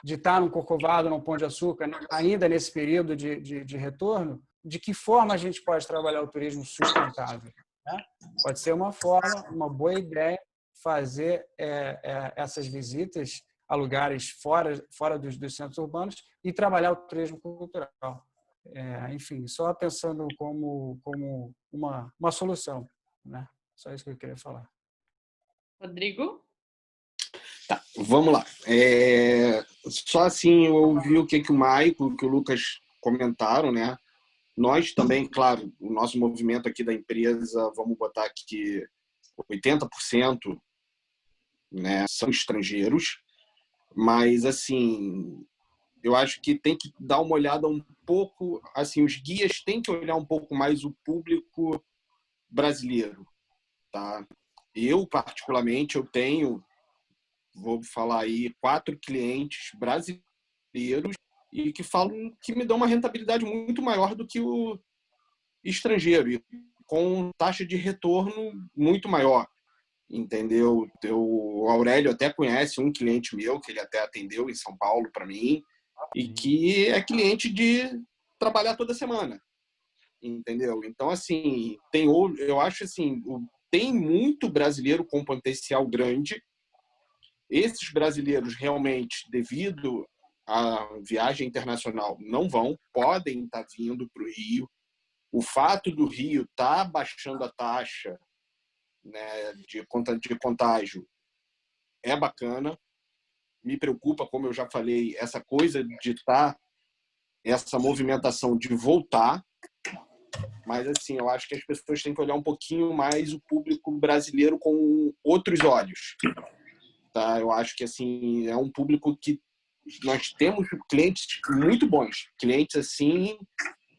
de estar num Corcovado, num Pão de Açúcar, ainda nesse período de retorno? De que forma a gente pode trabalhar o turismo sustentável? Né? Pode ser uma forma, uma boa ideia, fazer essas visitas a lugares fora dos centros urbanos e trabalhar o turismo cultural. Enfim, só pensando como uma solução. Né? Só isso que eu queria falar. Rodrigo? Tá, vamos lá. Só assim eu ouvi o que o Maico, que o Lucas comentaram, né? Nós também, claro, o nosso movimento aqui da empresa, vamos botar aqui 80%, né, são estrangeiros, mas assim, eu acho que tem que dar uma olhada um pouco, assim, os guias têm que olhar um pouco mais o público brasileiro, tá? Eu, particularmente, vou falar aí, 4 clientes brasileiros e que falam que me dão uma rentabilidade muito maior do que o estrangeiro e com taxa de retorno muito maior, entendeu? O Aurélio até conhece um cliente meu que ele até atendeu em São Paulo para mim e que é cliente de trabalhar toda semana, entendeu? Então, assim, eu acho assim, tem muito brasileiro com potencial grande. Esses brasileiros realmente, devido à viagem internacional, não podem estar vindo para o Rio. O fato do Rio estar baixando a taxa, né, de contágio é bacana. Me preocupa, como eu já falei, essa coisa de essa movimentação de voltar. Mas, assim, eu acho que as pessoas têm que olhar um pouquinho mais o público brasileiro com outros olhos. Tá? Eu acho que, assim, é um público que nós temos clientes muito bons. Clientes, assim,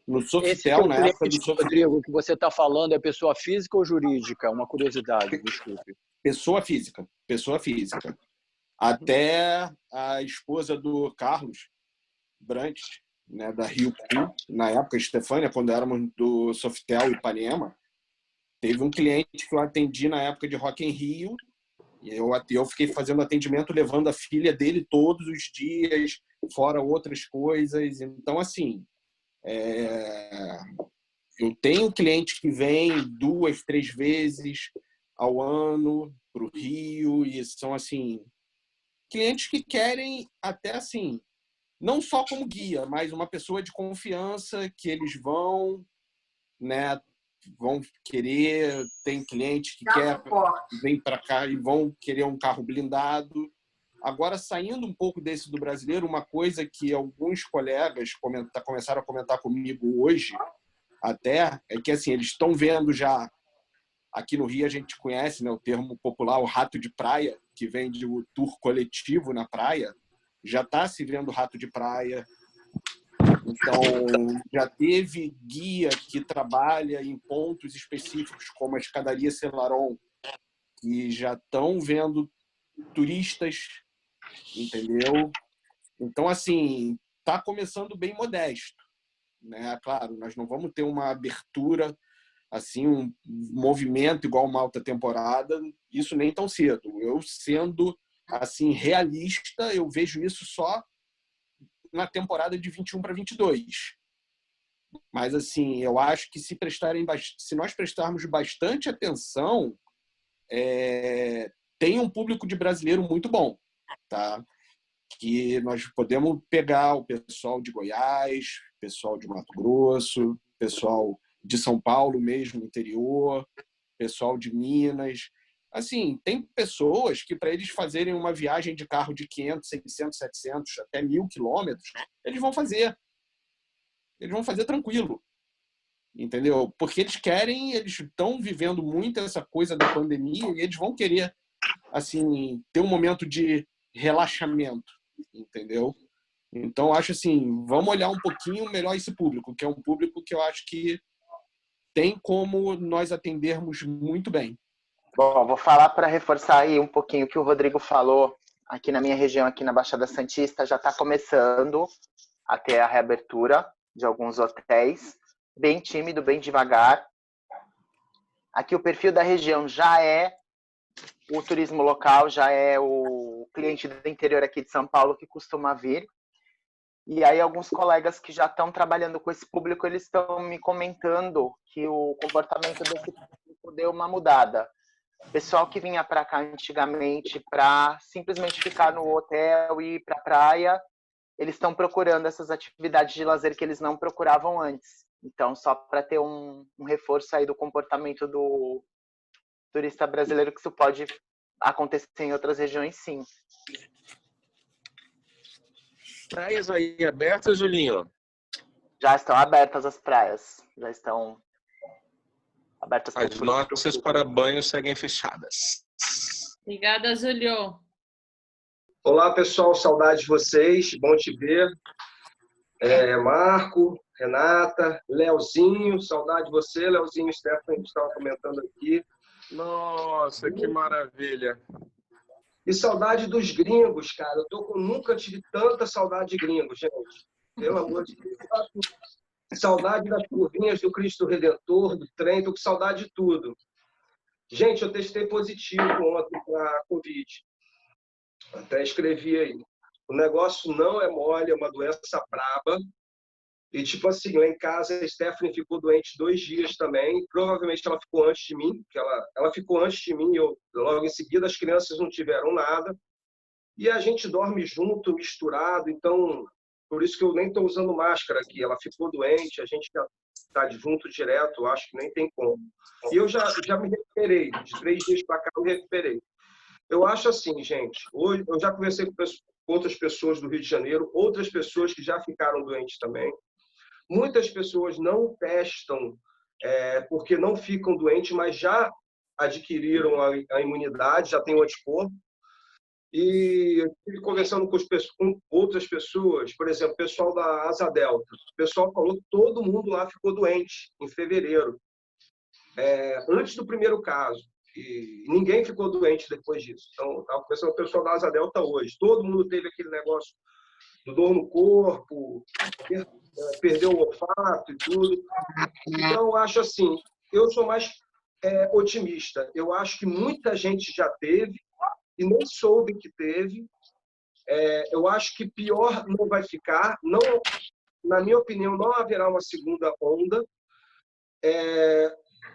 no Sofitel, na época do Sofitel. Rodrigo, o que você está falando é pessoa física ou jurídica? Uma curiosidade, desculpe. Pessoa física. Até a esposa do Carlos Brant, né, da Rio Cu, na época, Estefânia, quando éramos do Sofitel e Ipanema, teve um cliente que eu atendi na época de Rock in Rio, e eu fiquei fazendo atendimento, levando a filha dele todos os dias, fora outras coisas. Então, assim, Eu tenho clientes que vêm 2, 3 vezes ao ano para o Rio e são assim clientes que querem até assim não só como guia, mas uma pessoa de confiança que eles vão, né? Vão querer, tem cliente que vem para cá e vão querer um carro blindado. Agora, saindo um pouco desse do brasileiro, uma coisa que alguns colegas começaram a comentar comigo hoje, até, é que assim, eles estão vendo já, aqui no Rio a gente conhece, né, o termo popular, o rato de praia, que vem do tour coletivo na praia, já está se vendo rato de praia. Então, já teve guia que trabalha em pontos específicos, como a escadaria Celaron, que já estão vendo turistas, entendeu? Então, assim, está começando bem modesto, né? Claro, nós não vamos ter uma abertura, assim, um movimento igual uma alta temporada, isso nem tão cedo. Eu, sendo, assim, realista, eu vejo isso só na temporada de 21 para 22. Mas, assim, eu acho que se nós prestarmos bastante atenção, tem um público de brasileiro muito bom, tá? Que nós podemos pegar o pessoal de Goiás, pessoal de Mato Grosso, pessoal de São Paulo mesmo, interior, pessoal de Minas. Assim, tem pessoas que, para eles fazerem uma viagem de carro de 500, 600, 700, até 1.000 quilômetros, eles vão fazer. Eles vão fazer tranquilo. Entendeu? Porque eles estão vivendo muito essa coisa da pandemia e eles vão querer, assim, ter um momento de relaxamento. Entendeu? Então, acho assim, vamos olhar um pouquinho melhor esse público, que é um público que eu acho que tem como nós atendermos muito bem. Bom, vou falar para reforçar aí um pouquinho o que o Rodrigo falou. Aqui na minha região, aqui na Baixada Santista, já está começando a ter a reabertura de alguns hotéis, bem tímido, bem devagar. Aqui o perfil da região já é o turismo local, já é o cliente do interior aqui de São Paulo que costuma vir. E aí alguns colegas que já estão trabalhando com esse público, eles estão me comentando que o comportamento desse público deu uma mudada. Pessoal que vinha para cá antigamente para simplesmente ficar no hotel e ir para a praia, eles estão procurando essas atividades de lazer que eles não procuravam antes. Então, só para ter um reforço aí do comportamento do turista brasileiro, que isso pode acontecer em outras regiões, sim. Praias aí abertas, Julinho? Já estão abertas as praias. Já estão abertas. As nossas para banho seguem fechadas. Obrigada, Julio. Olá, pessoal. Saudade de vocês. Bom te ver. Marco, Renata, Leozinho. Saudade de você, Leozinho. Stephanie, que estava comentando aqui. Nossa, que maravilha. E saudade dos gringos, cara. Nunca tive tanta saudade de gringos, gente. Pelo amor de Deus. Saudade das curvinhas do Cristo Redentor, do trem. Tô com saudade de tudo. Gente, eu testei positivo ontem para a Covid. Até escrevi aí. O negócio não é mole, é uma doença braba. E, tipo assim, lá em casa, a Stephanie ficou doente 2 dias também. Provavelmente ela ficou antes de mim, porque ela ficou antes de mim. Logo em seguida, as crianças não tiveram nada. E a gente dorme junto, misturado. Então, por isso que eu nem estou usando máscara aqui. Ela ficou doente, a gente já está junto direto, acho que nem tem como. E eu já me recuperei. De 3 dias para cá, eu me recuperei. Eu acho assim, gente. Hoje, eu já conversei com outras pessoas do Rio de Janeiro, outras pessoas que já ficaram doentes também. Muitas pessoas não testam porque não ficam doentes, mas já adquiriram a imunidade, já têm o anticorpo. E eu estive conversando com outras pessoas, por exemplo, o pessoal da Asa Delta. O pessoal falou que todo mundo lá ficou doente em fevereiro, antes do primeiro caso. E ninguém ficou doente depois disso. Então, estava conversando com o pessoal da Asa Delta hoje. Todo mundo teve aquele negócio do dor no corpo, perdeu o olfato e tudo. Então, eu acho assim, eu sou mais otimista. Eu acho que muita gente já teve e nem soube que teve. Eu acho que pior não vai ficar. Não, na minha opinião, não haverá uma segunda onda.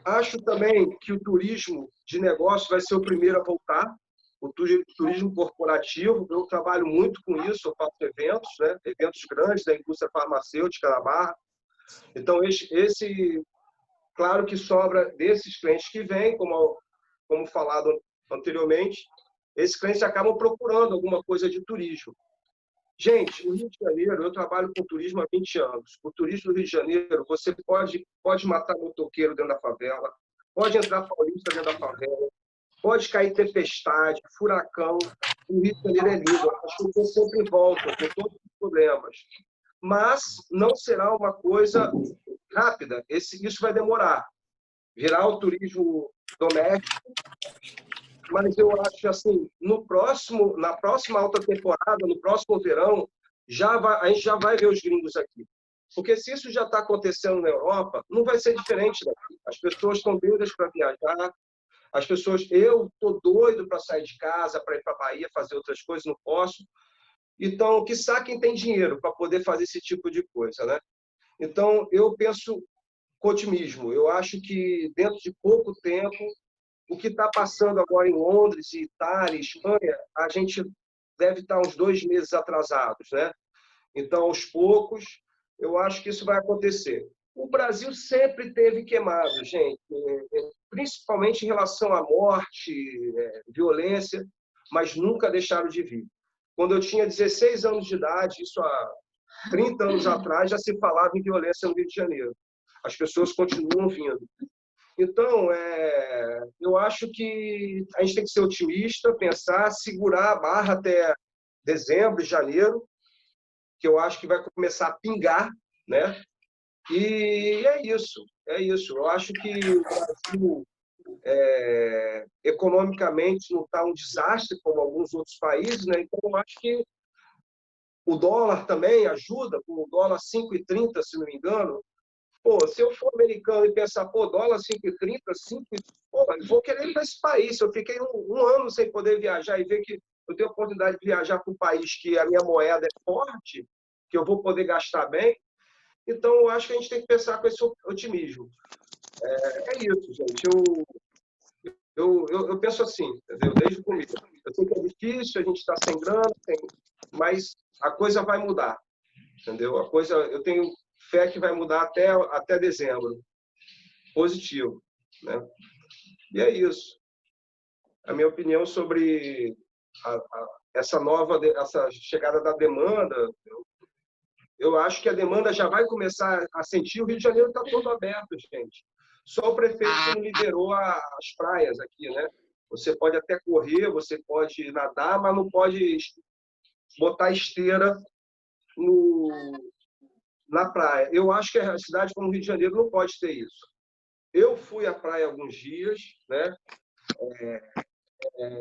Acho também que o turismo de negócio vai ser o primeiro a voltar, o turismo corporativo. Eu trabalho muito com isso, eu faço eventos, né? Eventos grandes da indústria farmacêutica na Barra. Então, claro que sobra desses clientes que vêm, como falado anteriormente, esses clientes acabam procurando alguma coisa de turismo. Gente, o Rio de Janeiro, eu trabalho com turismo há 20 anos. O turismo do Rio de Janeiro, você pode matar motoqueiro dentro da favela, pode entrar paulista dentro da favela, pode cair tempestade, furacão. O Rio de Janeiro é lindo. As pessoas sempre voltam com todos os problemas. Mas não será uma coisa rápida. Isso vai demorar. Virar o turismo doméstico. Mas eu acho assim, na próxima alta temporada, no próximo verão, a gente já vai ver os gringos aqui. Porque se isso já está acontecendo na Europa, não vai ser diferente daqui. As pessoas estão doidas para viajar, eu estou doido para sair de casa, para ir para a Bahia, fazer outras coisas, não posso. Então, quiçá quem tem dinheiro para poder fazer esse tipo de coisa, né? Então, eu penso com otimismo. Eu acho que dentro de pouco tempo, o que está passando agora em Londres, Itália, Espanha, a gente deve estar uns 2 meses atrasados, né? Então, aos poucos, eu acho que isso vai acontecer. O Brasil sempre teve queimado, gente, principalmente em relação à morte, violência, mas nunca deixaram de vir. Quando eu tinha 16 anos de idade, isso há 30 anos atrás, já se falava em violência no Rio de Janeiro. As pessoas continuam vindo. Então, eu acho que a gente tem que ser otimista, pensar, segurar a barra até dezembro, janeiro, que eu acho que vai começar a pingar, né? E é isso. Eu acho que o Brasil, economicamente, não está um desastre como alguns outros países, né? Então, eu acho que o dólar também ajuda, com o dólar 5,30, se não me engano. Pô, se eu for americano e pensar, dólar 5,30, eu vou querer ir para esse país. Se eu fiquei um ano sem poder viajar e ver que eu tenho a oportunidade de viajar para um país que a minha moeda é forte, que eu vou poder gastar bem, então eu acho que a gente tem que pensar com esse otimismo. É isso, gente. Eu penso assim, entendeu? Desde o começo. Eu sei que é difícil, a gente está sem grana, mas a coisa vai mudar, entendeu? Eu tenho fé que vai mudar até dezembro. Positivo, né? E é isso. A minha opinião sobre essa chegada da demanda, eu acho que a demanda já vai começar a sentir. O Rio de Janeiro está todo aberto, gente. Só o prefeito não liberou as praias aqui, né? Você pode até correr, você pode nadar, mas não pode botar esteira na praia. Eu acho que a cidade como o Rio de Janeiro não pode ter isso. Eu fui à praia alguns dias, né?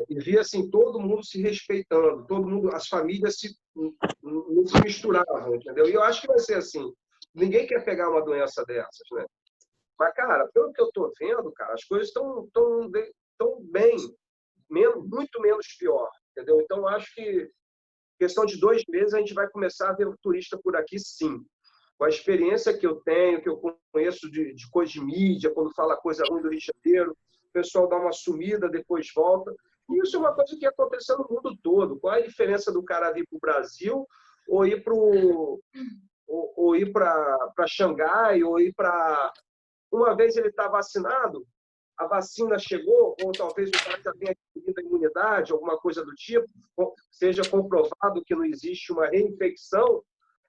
E vi assim todo mundo se respeitando, todo mundo, as famílias não se misturavam, entendeu? E eu acho que vai ser assim. Ninguém quer pegar uma doença dessas, né? Mas, cara, pelo que eu estou vendo, cara, as coisas estão bem, muito menos pior, entendeu? Então, eu acho que questão de 2 meses a gente vai começar a ver o turista por aqui, sim. Com a experiência que eu tenho, que eu conheço de coisa de mídia, quando fala coisa ruim do Rio de Janeiro, o pessoal dá uma sumida, depois volta. E isso é uma coisa que aconteceu no mundo todo. Qual é a diferença do cara vir para o Brasil ou ir para Xangai, ou ir para... Uma vez ele está vacinado, a vacina chegou, ou talvez o cara já tenha adquirido a imunidade, alguma coisa do tipo, seja comprovado que não existe uma reinfecção,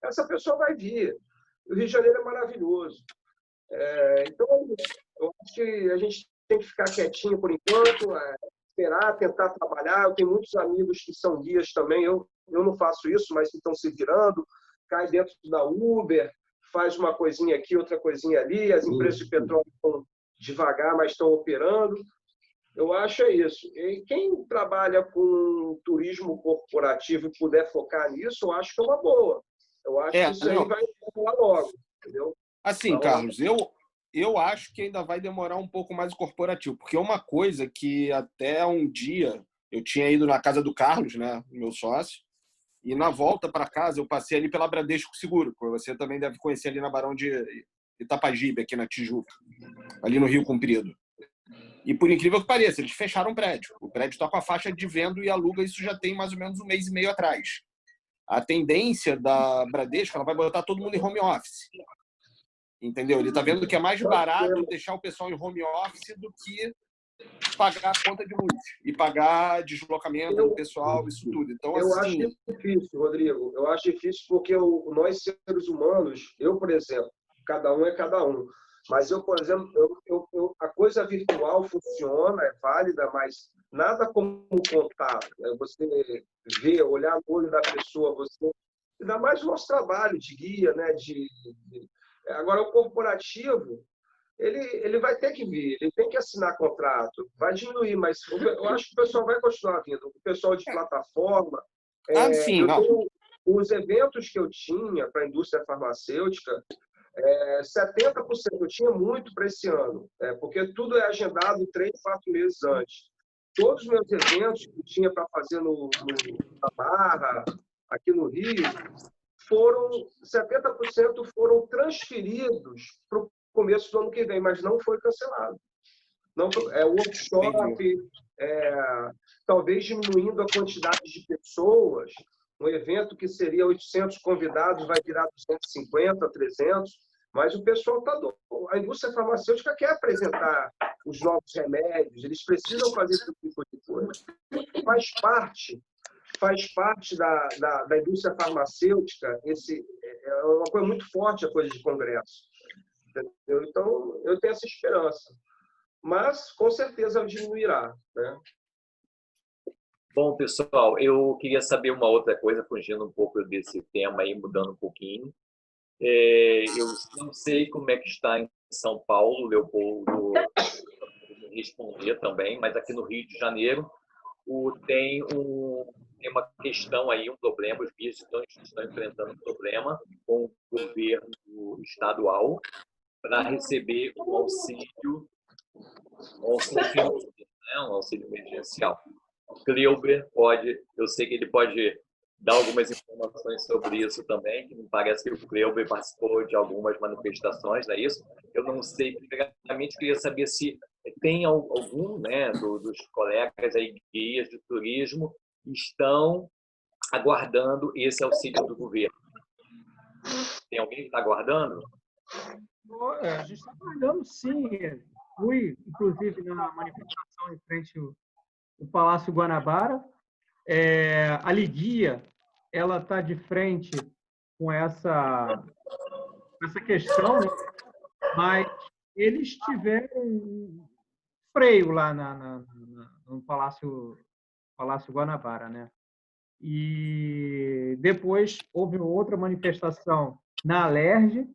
essa pessoa vai vir. O Rio de Janeiro é maravilhoso. Então, eu acho que a gente tem que ficar quietinho por enquanto, esperar, tentar trabalhar. Eu tenho muitos amigos que são guias também, eu não faço isso, mas estão se virando, cai dentro da Uber, faz uma coisinha aqui, outra coisinha ali, as empresas de petróleo estão devagar, mas estão operando. Eu acho isso. E quem trabalha com turismo corporativo e puder focar nisso, eu acho que é uma boa. Eu acho que isso aí vai rolar logo, entendeu? Assim, Carlos, eu acho que ainda vai demorar um pouco mais o corporativo, porque uma coisa que até um dia eu tinha ido na casa do Carlos, né, meu sócio, E na volta para casa, eu passei ali pela Bradesco Seguro, que você também deve conhecer ali na Barão de Itapajibe, aqui na Tijuca, ali no Rio Comprido. E por incrível que pareça, eles fecharam o prédio. O prédio está com a faixa de venda e aluga, isso já tem mais ou menos 1 mês e meio atrás. A tendência da Bradesco, ela vai botar todo mundo em home office. Entendeu? Ele está vendo que é mais barato deixar o pessoal em home office do que pagar a conta de luz e pagar deslocamento do pessoal, isso tudo. Então, eu assim... acho difícil, Rodrigo. Eu acho difícil porque nós, seres humanos, eu, por exemplo, cada um é cada um. Mas eu, por exemplo, a coisa virtual funciona, é válida, mas nada como contato. Né? Você ver, olhar no olho da pessoa, você... Ainda mais o nosso trabalho de guia, né? Agora, o corporativo, ele vai ter que vir, ele tem que assinar contrato, vai diminuir, mas eu acho que o pessoal vai continuar vindo. O pessoal de plataforma... sim, os eventos que eu tinha para a indústria farmacêutica, 70% eu tinha muito para esse ano, porque tudo é agendado 3, 4 meses antes. Todos os meus eventos que eu tinha para fazer na Barra, aqui no Rio, 70% foram transferidos para o começo do ano que vem, mas não foi cancelado. Não foi, workshop, talvez diminuindo a quantidade de pessoas. Um evento que seria 800 convidados vai virar 250, 300, mas o pessoal está doido. A indústria farmacêutica quer apresentar os novos remédios, eles precisam fazer esse tipo de coisa. Faz parte da indústria farmacêutica, é uma coisa muito forte a coisa de congresso. Entendeu? Então, eu tenho essa esperança. Mas, com certeza, diminuirá, né? Bom, pessoal, eu queria saber uma outra coisa, fugindo um pouco desse tema aí, mudando um pouquinho. Eu não sei como é que está em São Paulo, Leopoldo responder também, mas aqui no Rio de Janeiro tem uma questão aí, um problema, os guias estão enfrentando um problema com o governo estadual para receber um auxílio financeiro, né? Um auxílio emergencial. O Cleuber eu sei que ele pode dar algumas informações sobre isso também, que me parece que o Cleuber participou de algumas manifestações, não é isso? Eu não sei, primeiramente, queria saber se tem algum, né, dos colegas aí, guias de turismo, estão aguardando esse auxílio do governo. Tem alguém que está aguardando? A gente está aguardando, sim. Fui, inclusive, na manifestação em frente ao Palácio Guanabara. A Lidia, ela está de frente com essa questão, né? Mas eles tiveram um freio lá no Palácio Guanabara, né? E depois houve outra manifestação na Alerj,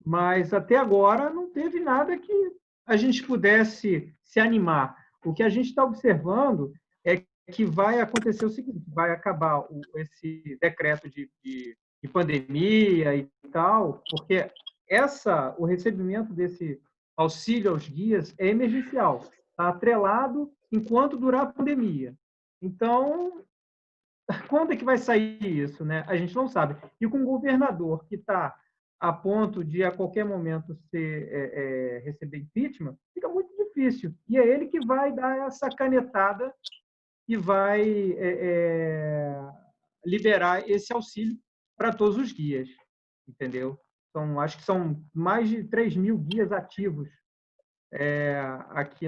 mas até agora não teve nada que a gente pudesse se animar. O que a gente está observando é que vai acontecer o seguinte: vai acabar esse decreto de pandemia e tal, porque o recebimento desse auxílio aos guias é emergencial, está atrelado enquanto durar a pandemia. Então, quando é que vai sair isso, né? A gente não sabe. E com o governador que está a ponto de, a qualquer momento, receber impeachment, fica muito difícil. E é ele que vai dar essa canetada e vai liberar esse auxílio para todos os guias, entendeu? Então, acho que são mais de 3.000 guias ativos aqui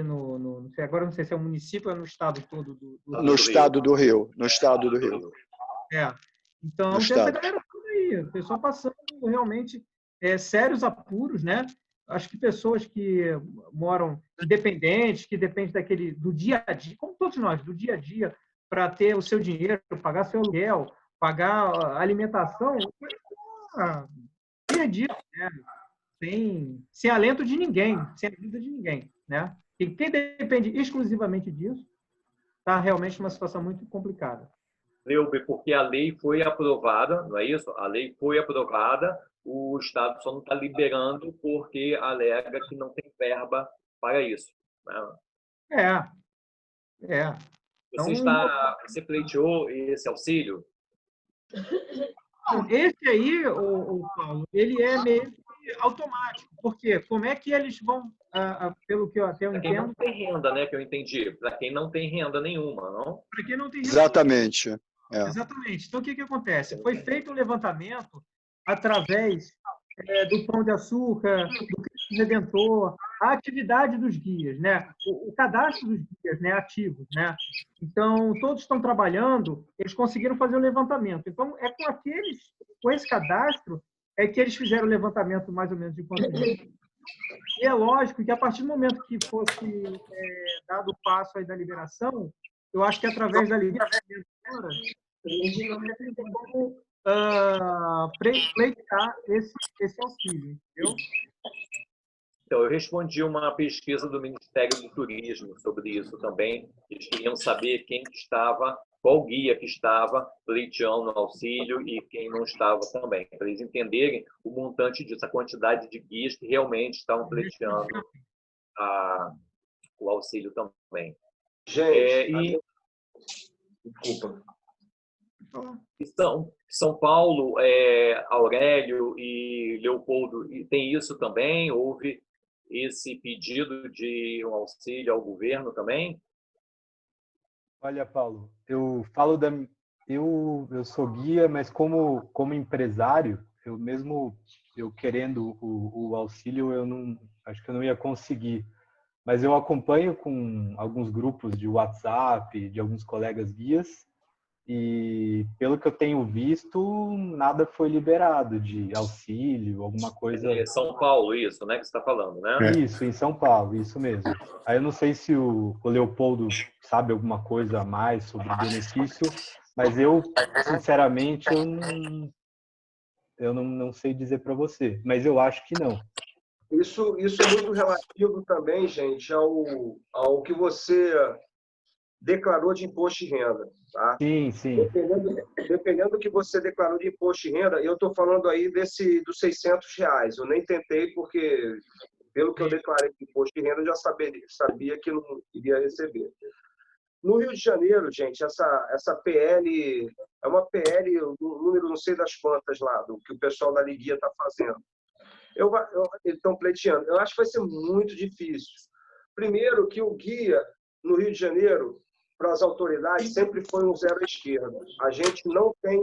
agora não sei se é um município ou é no estado todo do No estado do Rio. No estado do Rio. Então, tem essa galera toda aí, o pessoal passando realmente sérios apuros, né? Acho que pessoas que moram independentes, que dependem do dia a dia, como todos nós, do dia a dia, para ter o seu dinheiro, pagar seu aluguel, pagar a alimentação, perdido, né? Sem alento de ninguém, sem ajuda de ninguém, né? E quem depende exclusivamente disso está realmente numa situação muito complicada. Leuber, porque a lei foi aprovada, não é isso? A lei foi aprovada, o Estado só não está liberando porque alega que não tem verba para isso. Né? Então, Você pleiteou esse auxílio? Não, esse aí, o Paulo, ele é meio que automático. Por quê? Como é que eles vão, pelo que eu até Para quem não entendo... tem renda, né? Que eu entendi. Para quem não tem renda nenhuma, não? Para quem não tem renda. Exatamente. É. Exatamente. Então, o que acontece? Foi feito um levantamento através do Pão de Açúcar, do Cristo Redentor, a atividade dos guias, né? O cadastro dos guias, né? Ativos, né? Então, todos estão trabalhando, eles conseguiram fazer o levantamento. Então, é com esse cadastro, é que eles fizeram o levantamento mais ou menos de quanto tempo. E é lógico que a partir do momento que fosse dado o passo aí da liberação, eu acho que através da liberação, tem como pleitear esse auxílio, entendeu? Então, eu respondi uma pesquisa do Ministério do Turismo sobre isso também. Eles queriam saber quem estava, qual guia que estava pleiteando o auxílio e quem não estava também, para eles entenderem o montante disso, a quantidade de guias que realmente estavam pleiteando o auxílio também. Gente, desculpa. São Paulo, Aurélio e Leopoldo, tem isso também? Houve esse pedido de um auxílio ao governo também? Olha, Paulo, eu falo eu sou guia, mas como empresário, eu querendo o auxílio, acho que eu não ia conseguir. Mas eu acompanho com alguns grupos de WhatsApp, de alguns colegas guias, e pelo que eu tenho visto, nada foi liberado de auxílio, alguma coisa. É São Paulo, isso, né, que você está falando, né? Isso, em São Paulo, isso mesmo. Aí eu não sei se o Leopoldo sabe alguma coisa a mais sobre o benefício, mas eu, sinceramente, eu não sei dizer para você, mas eu acho que não. Isso é muito relativo também, gente, ao que você declarou de imposto de renda. Tá? Sim, sim. Dependendo do que você declarou de imposto de renda, eu estou falando aí dos R$600. Eu nem tentei porque, pelo que eu declarei de imposto de renda, eu já sabia que não iria receber. No Rio de Janeiro, gente, essa PL é uma PL, o número não sei das quantas lá, do que o pessoal da Liguia está fazendo. Eles estão pleiteando. Eu acho que vai ser muito difícil. Primeiro, que o guia no Rio de Janeiro, para as autoridades, sempre foi um zero à esquerda. A gente não tem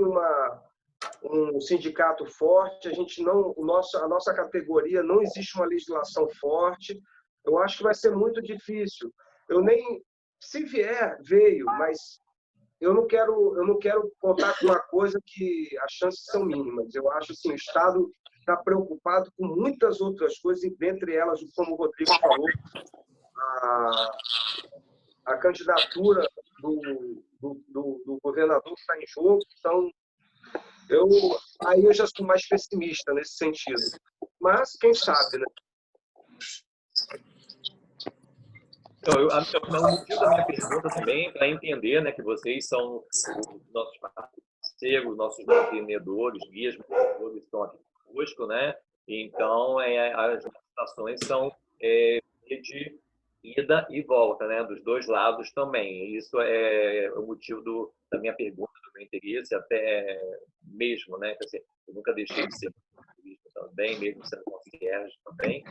um sindicato forte, a nossa categoria não existe uma legislação forte. Eu acho que vai ser muito difícil. Se vier, veio, mas eu não quero contar com uma coisa que as chances são mínimas. Eu acho assim, o Estado está preocupado com muitas outras coisas, e dentre elas, como o Rodrigo falou, a candidatura do governador está em jogo. Então, eu já sou mais pessimista nesse sentido. Mas, quem sabe, né? Então, o motivo da minha pergunta também é para entender, né, que vocês são os nossos parceiros, nossos mantenedores, guias mantenedores que estão aqui conosco, né? Então, as licitações são de ida e volta, né? Dos dois lados também. Isso é o motivo da minha pergunta, do meu interesse, até mesmo, né? Quer dizer, eu nunca deixei de ser também, mesmo sendo concierge também.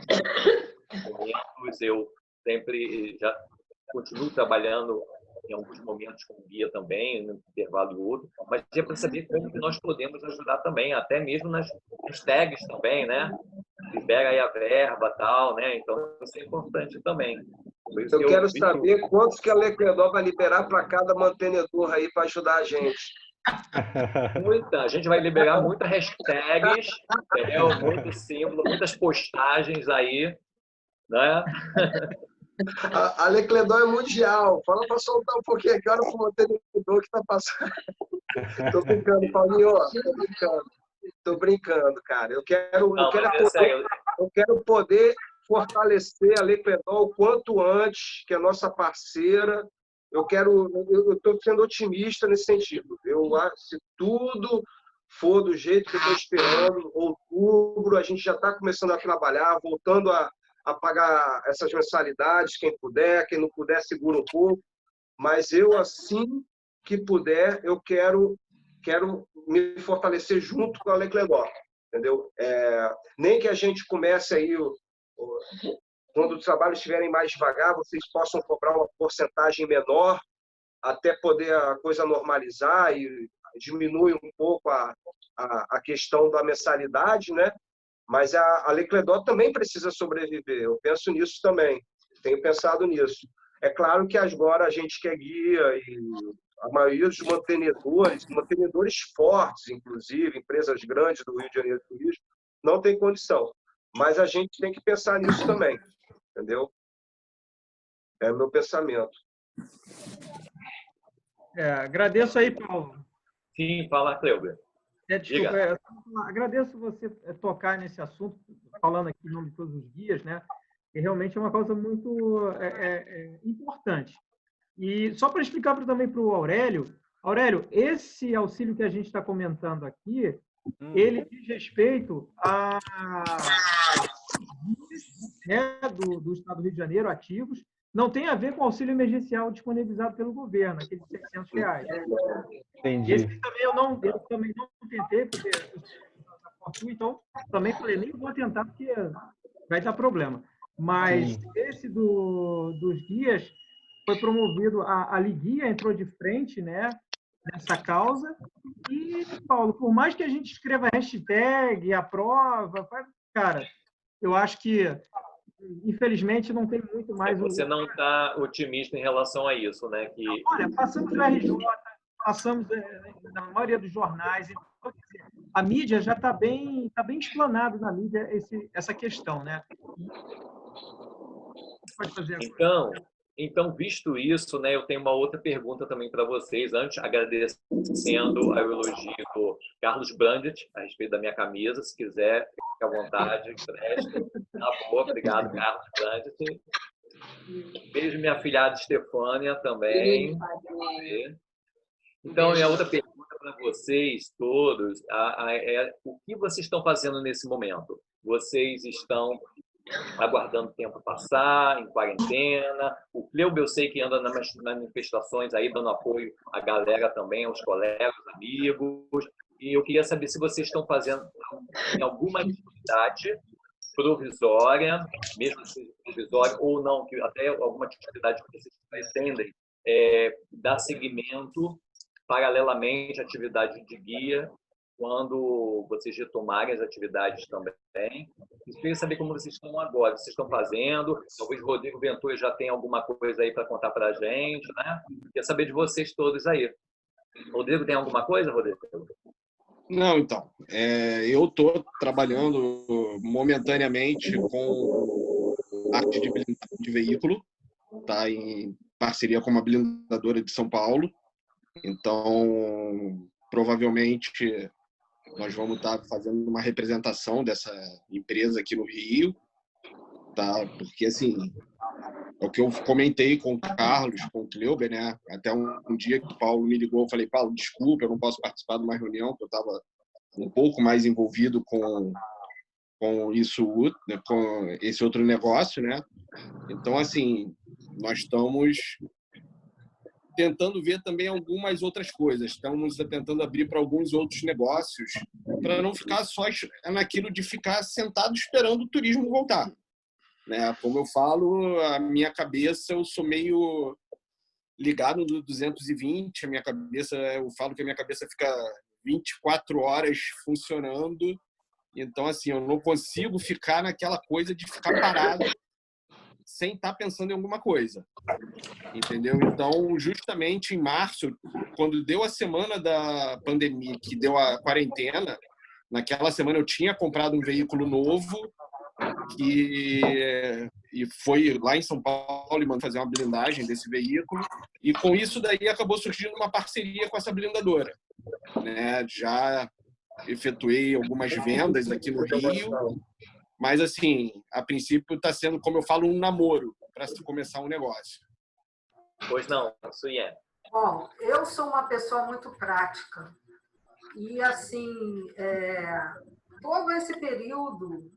Eu sempre já continuo trabalhando em alguns momentos com guia também, no intervalo e outro, mas é para saber como que nós podemos ajudar também, até mesmo nas tags também, né? Libera aí a verba e tal, né? Então, isso é importante também. Eu quero saber quantos que a Lecledor vai liberar para cada mantenedor aí para ajudar a gente. A gente vai liberar muitas hashtags, muito símbolo, muitas postagens aí, né? A Lecledor é mundial. Fala para soltar um pouquinho aqui, olha o mantenedor que está passando. Tô brincando, Paulinho. Tô brincando, cara. Eu quero poder fortalecer a Lecledor o quanto antes, que é nossa parceira. Eu estou sendo otimista nesse sentido. Se tudo for do jeito que eu estou esperando, outubro, a gente já está começando a trabalhar, voltando a pagar essas mensalidades, quem puder, quem não puder, segura um pouco. Mas eu, assim que puder, eu quero quero me fortalecer junto com a Leclerc, entendeu? Nem que a gente comece aí, quando os trabalhos estiverem mais devagar, vocês possam cobrar uma porcentagem menor, até poder a coisa normalizar e diminui um pouco a questão da mensalidade, né? Mas a Leclerc também precisa sobreviver. Eu penso nisso também. Tenho pensado nisso. É claro que agora a gente que é guia e a maioria dos mantenedores fortes, inclusive, empresas grandes do Rio de Janeiro de Turismo, não tem condição. Mas a gente tem que pensar nisso também, entendeu? É o meu pensamento. Agradeço aí, Paulo. Sim, fala, Cleuber. Desculpa, agradeço você tocar nesse assunto, falando aqui em nome de todos os guias, né? Que realmente é uma causa muito importante. E só para explicar também para o Aurélio, esse auxílio que a gente está comentando aqui, ele diz respeito a né, do Estado do Rio de Janeiro, ativos, não tem a ver com o auxílio emergencial disponibilizado pelo governo, aqueles R$600. Entendi. Esse também eu também não tentei, porque então também falei, nem vou tentar, porque vai dar problema. Mas esse dos guias foi promovido, a Liguia entrou de frente, né, nessa causa. E, Paulo, por mais que a gente escreva hashtag, aprova, cara, eu acho que infelizmente não tem muito mais. Você não está otimista em relação a isso, né? Olha, passamos no RJ, passamos na maioria dos jornais. Então, a mídia já está bem explanado na mídia essa questão, né? Pode fazer agora. Então, visto isso, né, eu tenho uma outra pergunta também para vocês. Antes, agradecendo ao elogio do Carlos Brandt a respeito da minha camisa. Se quiser, fique à vontade, preste. Tá boa, obrigado, Carlos Brandt. Beijo minha afilhada Estefânia também. Então, minha outra pergunta para vocês todos é o que vocês estão fazendo nesse momento? Vocês estão aguardando o tempo passar, em quarentena. O Cleuber, eu sei que anda nas manifestações aí, dando apoio à galera também, aos colegas, amigos. E eu queria saber se vocês estão fazendo alguma atividade provisória, mesmo que seja provisória ou não, que até alguma atividade que vocês pretendem dar seguimento paralelamente à atividade de guia, quando vocês retomarem as atividades também. Eu queria saber como vocês estão agora, vocês estão fazendo, talvez o Rodrigo Ventura já tenha alguma coisa aí para contar para a gente, né? Queria saber de vocês todos aí. Rodrigo, tem alguma coisa, Rodrigo? Não, então, eu estou trabalhando momentaneamente com arte de blindagem de veículo, tá, em parceria com uma blindadora de São Paulo. Então, provavelmente, nós vamos estar fazendo uma representação dessa empresa aqui no Rio, tá? Porque, assim, é o que eu comentei com o Carlos, com o Cleuber, né? Até um dia que o Paulo me ligou, eu falei, Paulo, desculpa, eu não posso participar de uma reunião, porque eu estava um pouco mais envolvido com isso, né? Com esse outro negócio, né? Então, assim, nós estamos tentando ver também algumas outras coisas. Estamos tentando abrir para alguns outros negócios, para não ficar só naquilo de ficar sentado esperando o turismo voltar. Né? Como eu falo, a minha cabeça, eu sou meio ligado no 220, a minha cabeça, eu falo que a minha cabeça fica 24 horas funcionando. Então, assim, eu não consigo ficar naquela coisa de ficar parado sem estar pensando em alguma coisa, entendeu? Então, justamente em março, quando deu a semana da pandemia, que deu a quarentena, naquela semana eu tinha comprado um veículo novo e foi lá em São Paulo e mandou fazer uma blindagem desse veículo, e com isso daí acabou surgindo uma parceria com essa blindadora, né? Já efetuei algumas vendas aqui no Rio, mas, assim, a princípio está sendo, como eu falo, um namoro para se começar um negócio. Pois não, Suiane. Bom, eu sou uma pessoa muito prática. E, assim, todo esse período,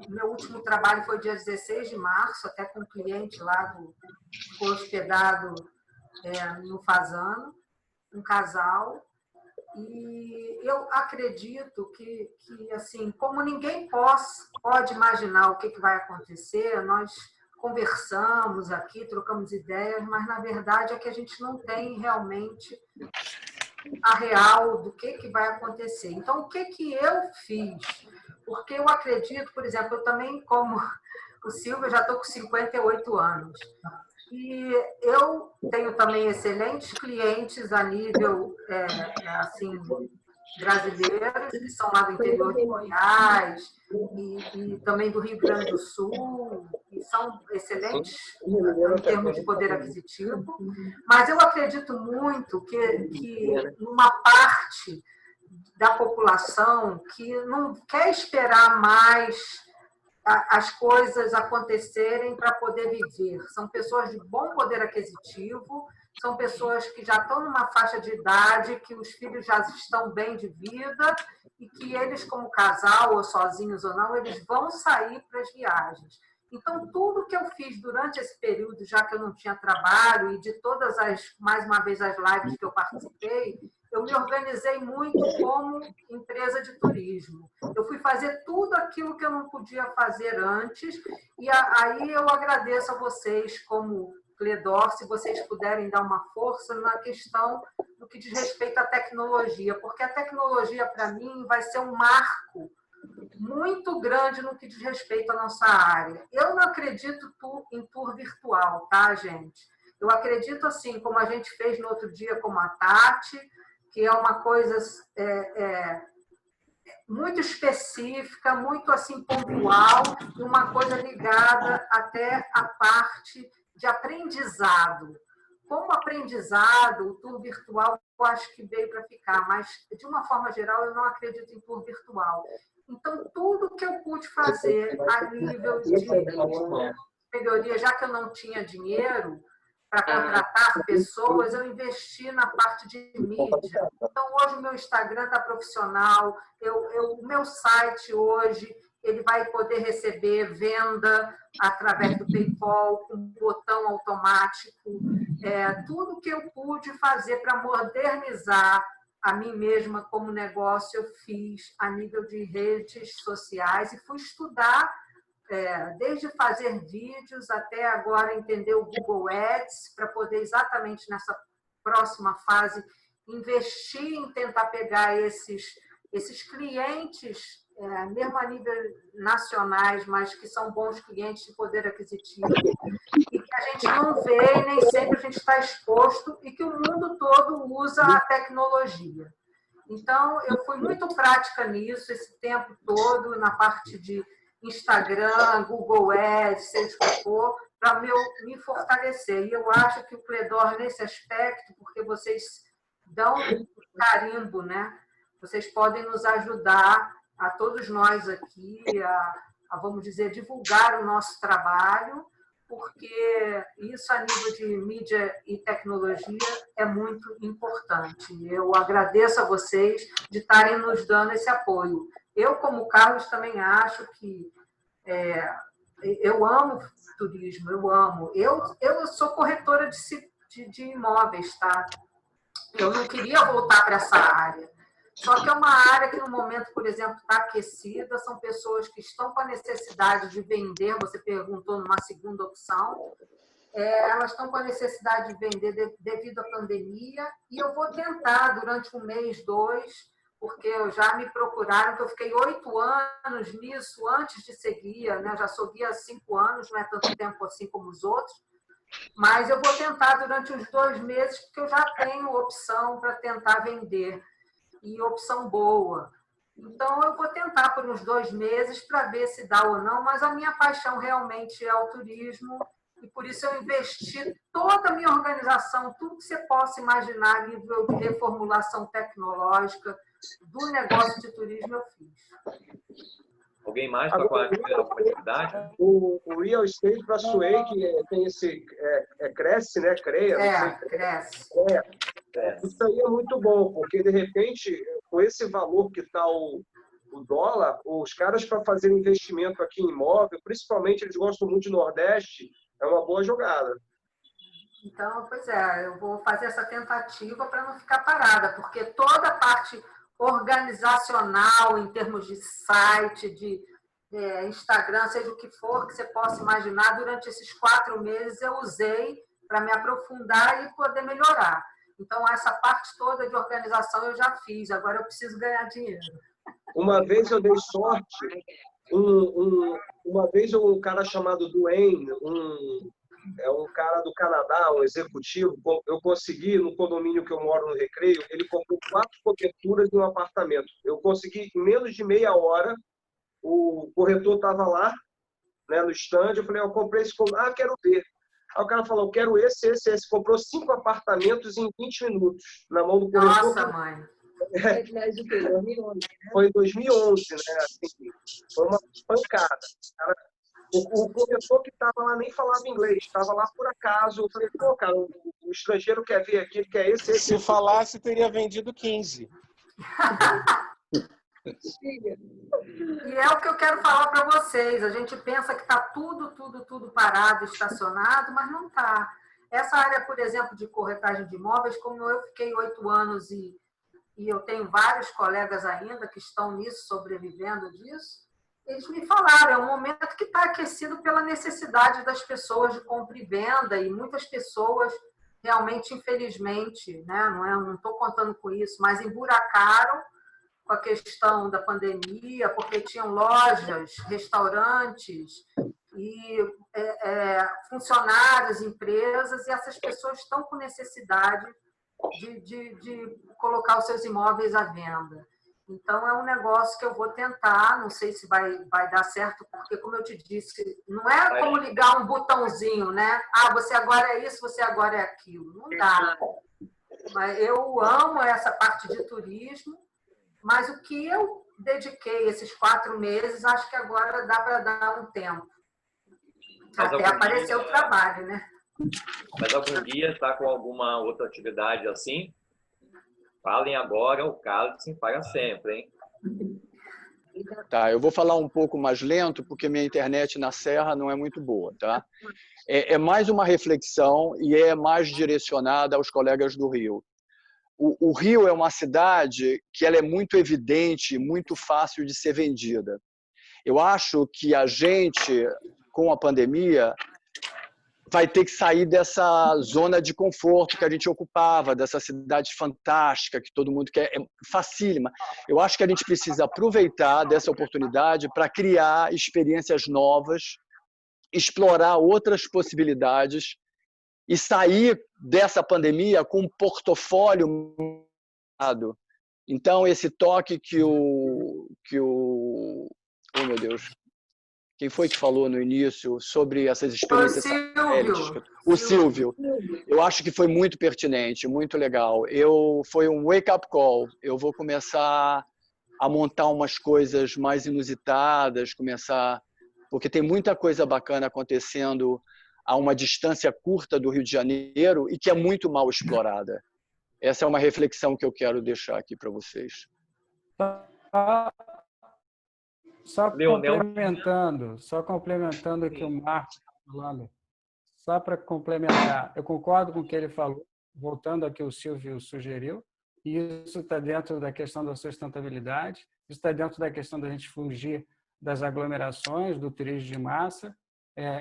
meu último trabalho foi dia 16 de março, até com um cliente lá, ficou hospedado no Fazano, um casal. E eu acredito que assim, como ninguém pode imaginar o que vai acontecer, nós conversamos aqui, trocamos ideias, mas na verdade é que a gente não tem realmente a real do que vai acontecer. Então, o que eu fiz? Porque eu acredito, por exemplo, eu também, como o Silvio, eu já estou com 58 anos. E eu tenho também excelentes clientes a nível assim, brasileiros, que são lá do interior de Goiás e também do Rio Grande do Sul, e são excelentes em termos de poder aquisitivo. Mas eu acredito muito que uma parte da população que não quer esperar mais as coisas acontecerem para poder viver. São pessoas de bom poder aquisitivo, são pessoas que já estão numa faixa de idade, que os filhos já estão bem de vida e que eles, como casal, ou sozinhos ou não, eles vão sair para as viagens. Então, tudo que eu fiz durante esse período, já que eu não tinha trabalho, e de todas mais uma vez, as lives que eu participei, eu me organizei muito como empresa de turismo. Eu fui fazer tudo aquilo que eu não podia fazer antes, e aí eu agradeço a vocês, como Cledor, se vocês puderem dar uma força na questão do que diz respeito à tecnologia, porque a tecnologia, para mim, vai ser um marco muito grande no que diz respeito à nossa área. Eu não acredito em tour virtual, tá, gente? Eu acredito, assim, como a gente fez no outro dia com a Tati, que é uma coisa muito específica, muito assim pontual, e uma coisa ligada até à parte de aprendizado. Como aprendizado, o tour virtual eu acho que veio para ficar, mas de uma forma geral eu não acredito em tour virtual. Então, tudo que eu pude fazer a nível de melhoria, já que eu não tinha dinheiro para contratar pessoas, eu investi na parte de mídia. Então, hoje o meu Instagram está profissional, o meu site hoje ele vai poder receber venda através do PayPal, com um botão automático. Tudo que eu pude fazer para modernizar a mim mesma como negócio, eu fiz a nível de redes sociais e fui estudar, desde fazer vídeos até agora entender o Google Ads, para poder exatamente nessa próxima fase investir em tentar pegar esses clientes, mesmo a nível nacionais, mas que são bons clientes de poder aquisitivo, e que a gente não vê e nem sempre a gente está exposto, e que o mundo todo usa a tecnologia. Então, eu fui muito prática nisso esse tempo todo, na parte de Instagram, Google Ads, seja o que for, para me fortalecer. E eu acho que o Cledor, nesse aspecto, porque vocês dão carimbo, né? Vocês podem nos ajudar, a todos nós aqui, a, vamos dizer, divulgar o nosso trabalho, porque isso a nível de mídia e tecnologia é muito importante. Eu agradeço a vocês de estarem nos dando esse apoio. Eu, como Carlos, também acho que eu amo turismo, eu amo. Eu sou corretora de imóveis, tá? Eu não queria voltar para essa área. Só que é uma área que, no momento, por exemplo, está aquecida, são pessoas que estão com a necessidade de vender, você perguntou numa segunda opção, elas estão com a necessidade de vender devido à pandemia, e eu vou tentar, durante um mês, 2, porque já me procuraram, que eu fiquei 8 anos nisso antes de ser guia, né? Já sou guia há 5 anos, não é tanto tempo assim como os outros, mas eu vou tentar durante uns 2 meses, porque eu já tenho opção para tentar vender, e opção boa. Então, eu vou tentar por uns 2 meses para ver se dá ou não, mas a minha paixão realmente é o turismo, e por isso eu investi toda a minha organização, tudo que você possa imaginar a nível de reformulação tecnológica do negócio de turismo eu fiz. Alguém mais para falar de atividade? O real estate para Suei, que tem esse cresce, né? Cresce. Isso aí é muito bom, porque de repente, com esse valor que está o dólar, os caras para fazer investimento aqui em imóvel, principalmente eles gostam muito de Nordeste, é uma boa jogada. Então, pois é, eu vou fazer essa tentativa para não ficar parada, porque toda a parte organizacional, em termos de site, de Instagram, seja o que for que você possa imaginar, durante esses 4 meses eu usei para me aprofundar e poder melhorar. Então, essa parte toda de organização eu já fiz, agora eu preciso ganhar dinheiro. Uma vez eu dei sorte, uma vez um cara chamado Duane, um cara do Canadá, um executivo, eu consegui, no condomínio que eu moro no Recreio, ele comprou 4 coberturas em um apartamento. Eu consegui, em menos de meia hora, o corretor estava lá, né, no stand, eu falei, eu comprei esse, quero ver. Aí o cara falou, quero esse. Comprou 5 apartamentos em 20 minutos, na mão do corretor. Nossa, mãe! Foi em 2011, né? Assim, foi uma pancada. O corretor que estava lá nem falava inglês, estava lá por acaso. Eu falei, pô, cara, o estrangeiro quer ver aqui, ele quer esse. Se falasse, teria vendido 15. E é o que eu quero falar para vocês. A gente pensa que está tudo parado, estacionado, mas não está. Essa área, por exemplo, de corretagem de imóveis, como eu fiquei 8 anos e eu tenho vários colegas ainda que estão nisso, sobrevivendo disso, eles me falaram, é um momento que está aquecido pela necessidade das pessoas de compra e venda, e muitas pessoas realmente, infelizmente, né, não estou contando com isso, mas emburacaram com a questão da pandemia, porque tinham lojas, restaurantes e funcionários, empresas, e essas pessoas estão com necessidade de colocar os seus imóveis à venda. Então, é um negócio que eu vou tentar, não sei se vai dar certo, porque, como eu te disse, não é como ligar um botãozinho, né? Ah, você agora é isso, você agora é aquilo. Não dá. Mas eu amo essa parte de turismo, mas o que eu dediquei esses 4 meses, acho que agora dá para dar um tempo. Até aparecer o trabalho, né? Mas algum dia está com alguma outra atividade assim? Falem agora, o cálice para sempre, hein? Tá, eu vou falar um pouco mais lento, porque minha internet na Serra não é muito boa, tá? É mais uma reflexão e é mais direcionada aos colegas do Rio. O Rio é uma cidade que ela é muito evidente, muito fácil de ser vendida. Eu acho que a gente, com a pandemia, vai ter que sair dessa zona de conforto que a gente ocupava, dessa cidade fantástica que todo mundo quer, é facílima. Eu acho que a gente precisa aproveitar dessa oportunidade para criar experiências novas, explorar outras possibilidades e sair dessa pandemia com um portfólio. Então, esse toque que o... Oh, meu Deus. Quem foi que falou no início sobre essas experiências? O Silvio. Eu acho que foi muito pertinente, muito legal. Foi um wake-up call. Eu vou começar a montar umas coisas mais inusitadas, porque tem muita coisa bacana acontecendo a uma distância curta do Rio de Janeiro e que é muito mal explorada. Essa é uma reflexão que eu quero deixar aqui para vocês. Só complementando o que o Marcos está falando, só para complementar, eu concordo com o que ele falou, voltando ao que o Silvio sugeriu, e isso está dentro da questão da sustentabilidade, isso está dentro da questão da gente fugir das aglomerações, do turismo de massa.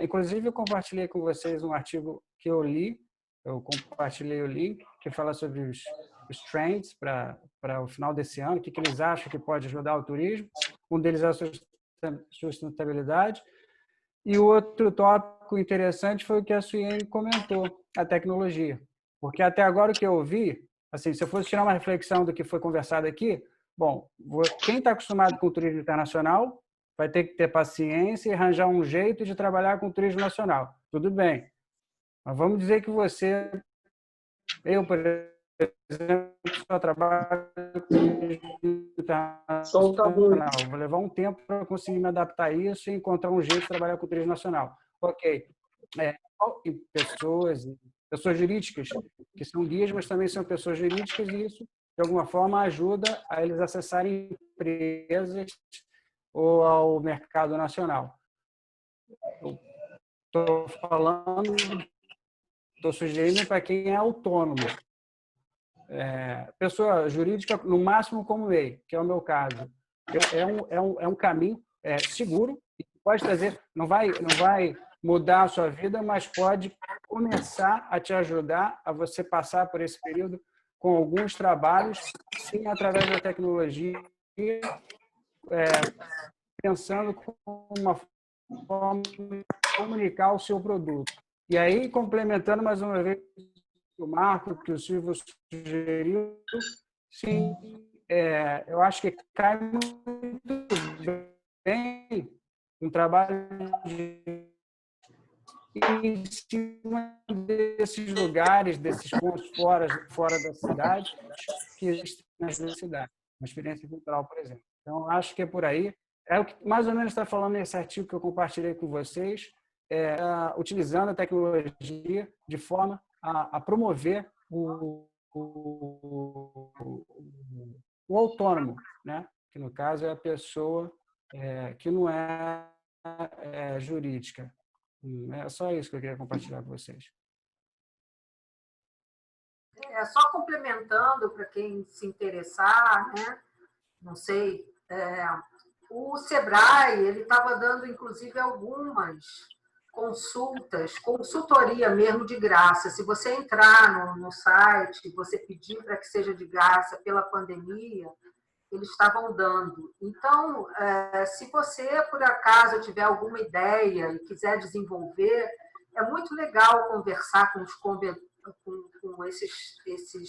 Inclusive, eu compartilhei com vocês um artigo que eu li, eu compartilhei o link, que fala sobre os trends para o final desse ano, o que eles acham que pode ajudar o turismo. Um deles é a sustentabilidade. E o outro tópico interessante foi o que a Suiane comentou, a tecnologia. Porque até agora o que eu ouvi, assim, se eu fosse tirar uma reflexão do que foi conversado aqui, bom, quem está acostumado com o turismo internacional vai ter que ter paciência e arranjar um jeito de trabalhar com o turismo nacional. Tudo bem. Mas vamos dizer que eu, por exemplo, só trabalho com internacional. Vou levar um tempo para conseguir me adaptar a isso e encontrar um jeito de trabalhar com o turismo nacional. Ok. Pessoas jurídicas, que são guias, mas também são pessoas jurídicas, e isso, de alguma forma, ajuda a eles acessarem empresas ou ao mercado nacional. Estou falando estou sugerindo para quem é autônomo. Pessoa jurídica, no máximo como MEI, que é o meu caso. É um caminho seguro, e pode trazer, não vai mudar a sua vida, mas pode começar a te ajudar a você passar por esse período com alguns trabalhos, sim, através da tecnologia, pensando como uma forma de comunicar o seu produto. E aí, complementando mais uma vez o Marco, que o Silvio sugeriu, sim, eu acho que cai muito bem um trabalho em cima desses lugares, desses pontos fora da cidade, que existem nas cidades, uma experiência cultural, por exemplo. Então, acho que é por aí. É o que mais ou menos está falando nesse artigo que eu compartilhei com vocês, utilizando a tecnologia de forma a promover o autônomo, né? Que no caso é a pessoa que não é jurídica. É só isso que eu queria compartilhar com vocês. Só complementando para quem se interessar, né? Não sei, o Sebrae ele estava dando inclusive algumas consultoria mesmo de graça. Se você entrar no site, você pedir para que seja de graça pela pandemia, eles estavam dando. Então, se você, por acaso, tiver alguma ideia e quiser desenvolver, é muito legal conversar com esses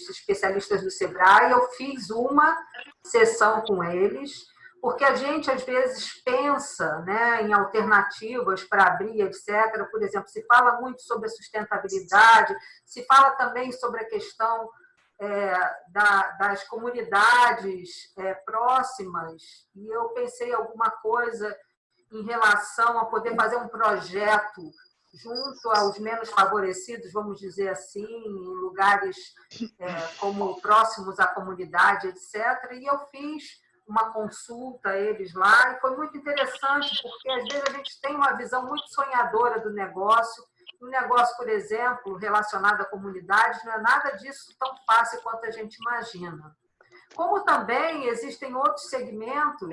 especialistas do Sebrae. Eu fiz uma sessão com eles, porque a gente, às vezes, pensa, né, em alternativas para abrir, etc. Por exemplo, se fala muito sobre a sustentabilidade, se fala também sobre a questão das comunidades próximas, e eu pensei alguma coisa em relação a poder fazer um projeto junto aos menos favorecidos, vamos dizer assim, em lugares como próximos à comunidade, etc. E eu fiz uma consulta a eles lá, e foi muito interessante, porque às vezes a gente tem uma visão muito sonhadora do negócio. Um negócio, por exemplo, relacionado à comunidade, não é nada disso tão fácil quanto a gente imagina. Como também existem outros segmentos,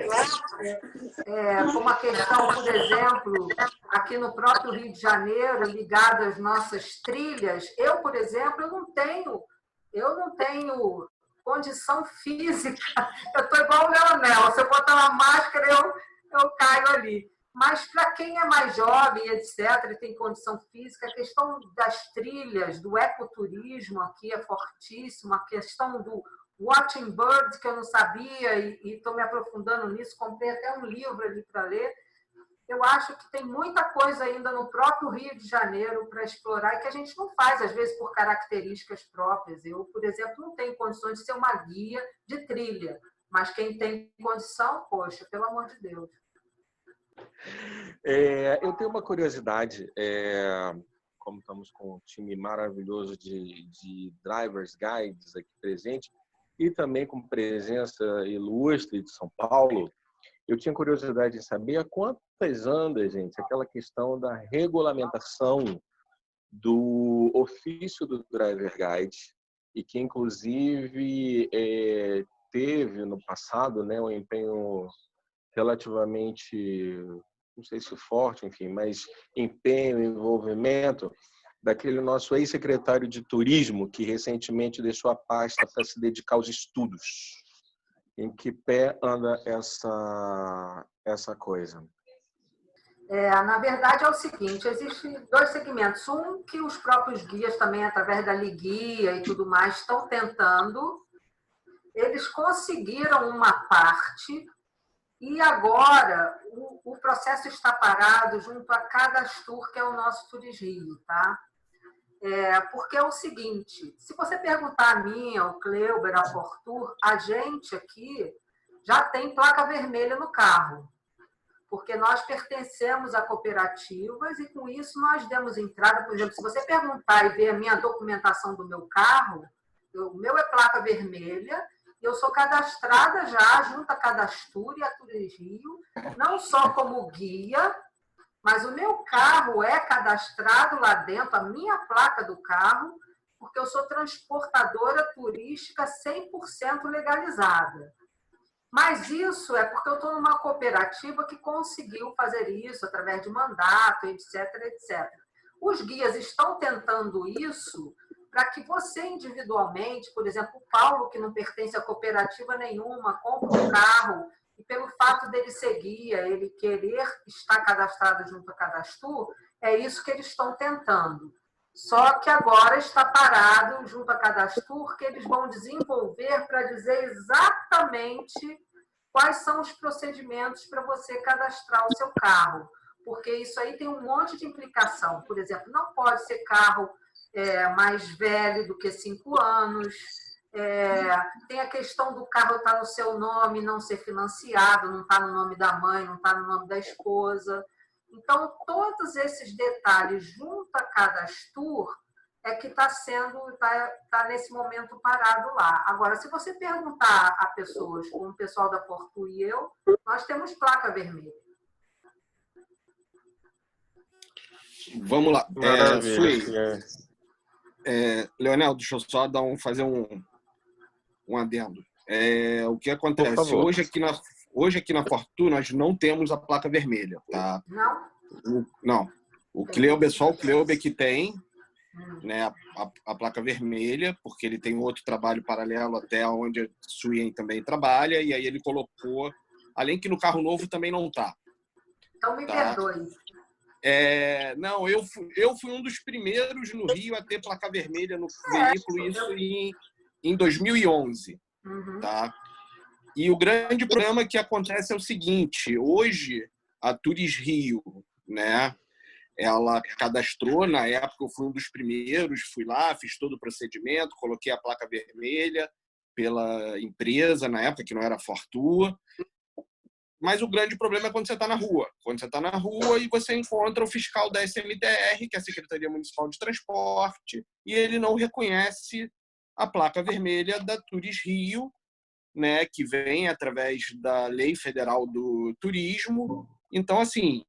como a questão, por exemplo, aqui no próprio Rio de Janeiro, ligado às nossas trilhas. Eu, por exemplo, eu não tenho condição física. Eu estou igual o Leonel. Se eu botar uma máscara, eu caio ali. Mas para quem é mais jovem, etc., e tem condição física, a questão das trilhas, do ecoturismo aqui é fortíssima, a questão do Watching Birds, que eu não sabia, e estou me aprofundando nisso, comprei até um livro ali para ler. Eu acho que tem muita coisa ainda no próprio Rio de Janeiro para explorar e que a gente não faz, às vezes, por características próprias. Eu, por exemplo, não tenho condições de ser uma guia de trilha, mas quem tem condição, poxa, pelo amor de Deus. Eu tenho uma curiosidade, como estamos com um time maravilhoso de drivers guides aqui presente, e também com presença ilustre de São Paulo, eu tinha curiosidade de saber a quantas anda, gente, aquela questão da regulamentação do ofício do driver guide, e que, inclusive, teve no passado, né, um empenho relativamente, não sei se forte, enfim, mas empenho, envolvimento daquele nosso ex-secretário de turismo que recentemente deixou a pasta para se dedicar aos estudos. Em que pé anda essa coisa? Na verdade, é o seguinte, existem dois segmentos. Um que os próprios guias também, através da Liguia e tudo mais, estão tentando. Eles conseguiram uma parte e agora o processo está parado junto a Cadastur, que é o nosso Turismo, tá? Porque é o seguinte, se você perguntar a mim, ao Cleuber, ao Portur, a gente aqui já tem placa vermelha no carro, porque nós pertencemos a cooperativas e com isso nós demos entrada. Por exemplo, se você perguntar e ver a minha documentação do meu carro, o meu é placa vermelha, eu sou cadastrada já junto a Cadastur e a Turismo, não só como guia, Mas o meu carro é cadastrado lá dentro, a minha placa do carro, porque eu sou transportadora turística 100% legalizada. Mas isso é porque eu estou numa cooperativa que conseguiu fazer isso através de mandato, etc, etc. Os guias estão tentando isso para que você individualmente, por exemplo, o Paulo, que não pertence a cooperativa nenhuma, compra um carro e pelo fato dele ser guia, ele querer estar cadastrado junto a Cadastur, é isso que eles estão tentando. Só que agora está parado junto a Cadastur, que eles vão desenvolver para dizer exatamente quais são os procedimentos para você cadastrar o seu carro. Porque isso aí tem um monte de implicação. Por exemplo, não pode ser carro mais velho do que 5 anos. Tem a questão do carro estar no seu nome, não ser financiado, não estar no nome da mãe, não estar no nome da esposa. Então, todos esses detalhes junto a Cadastur é que está nesse momento parado lá. Agora, se você perguntar a pessoas, como o pessoal da Portu e eu, nós temos placa vermelha. Vamos lá. Leonel, deixa eu só fazer um adendo. O que acontece? Hoje aqui na Portu nós não temos a placa vermelha, tá? Não. O Cleuber, só o Cleuber que tem, né, a placa vermelha, porque ele tem outro trabalho paralelo até onde a Suyen também trabalha, e aí ele colocou, além que no carro novo também não tá. Então me perdoe. Não, eu fui um dos primeiros no Rio a ter placa vermelha no veículo, isso em 2011, tá? E o grande problema que acontece é o seguinte: hoje a Turis Rio, né, ela cadastrou, na época eu fui um dos primeiros, fui lá, fiz todo o procedimento, coloquei a placa vermelha pela empresa, na época que não era Fortua. Mas o grande problema é quando você está na rua. Quando você está na rua e você encontra o fiscal da SMTR, que é a Secretaria Municipal de Transporte, e ele não reconhece a placa vermelha da Turis Rio, né, que vem através da Lei Federal do Turismo. Então, assim,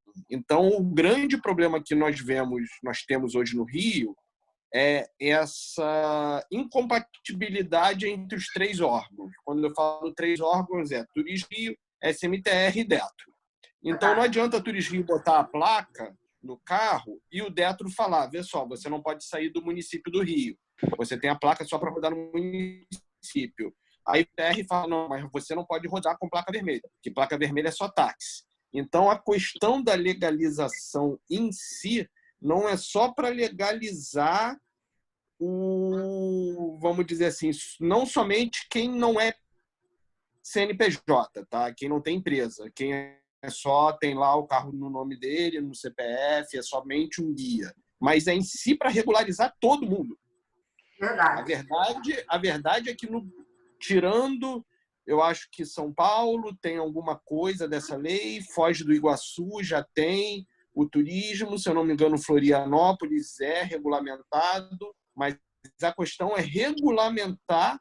o grande problema que nós temos hoje no Rio é essa incompatibilidade entre os 3 órgãos. Quando eu falo 3 órgãos, é Turis Rio, SMTR e Detro. Então, não adianta a Turis Rio botar a placa no carro e o Detro falar: vê só, você não pode sair do município do Rio. Você tem a placa só para rodar no município. Aí o TR fala: não, mas você não pode rodar com placa vermelha, porque placa vermelha é só táxi. Então, a questão da legalização em si não é só para legalizar vamos dizer assim, não somente quem não é CNPJ, tá? Quem não tem empresa, quem tem lá o carro no nome dele, no CPF, é somente um guia. Mas é em si para regularizar todo mundo. Verdade. A verdade é que, tirando, eu acho que São Paulo tem alguma coisa dessa lei, Foz do Iguaçu já tem, o turismo, se eu não me engano, Florianópolis é regulamentado, mas a questão é regulamentar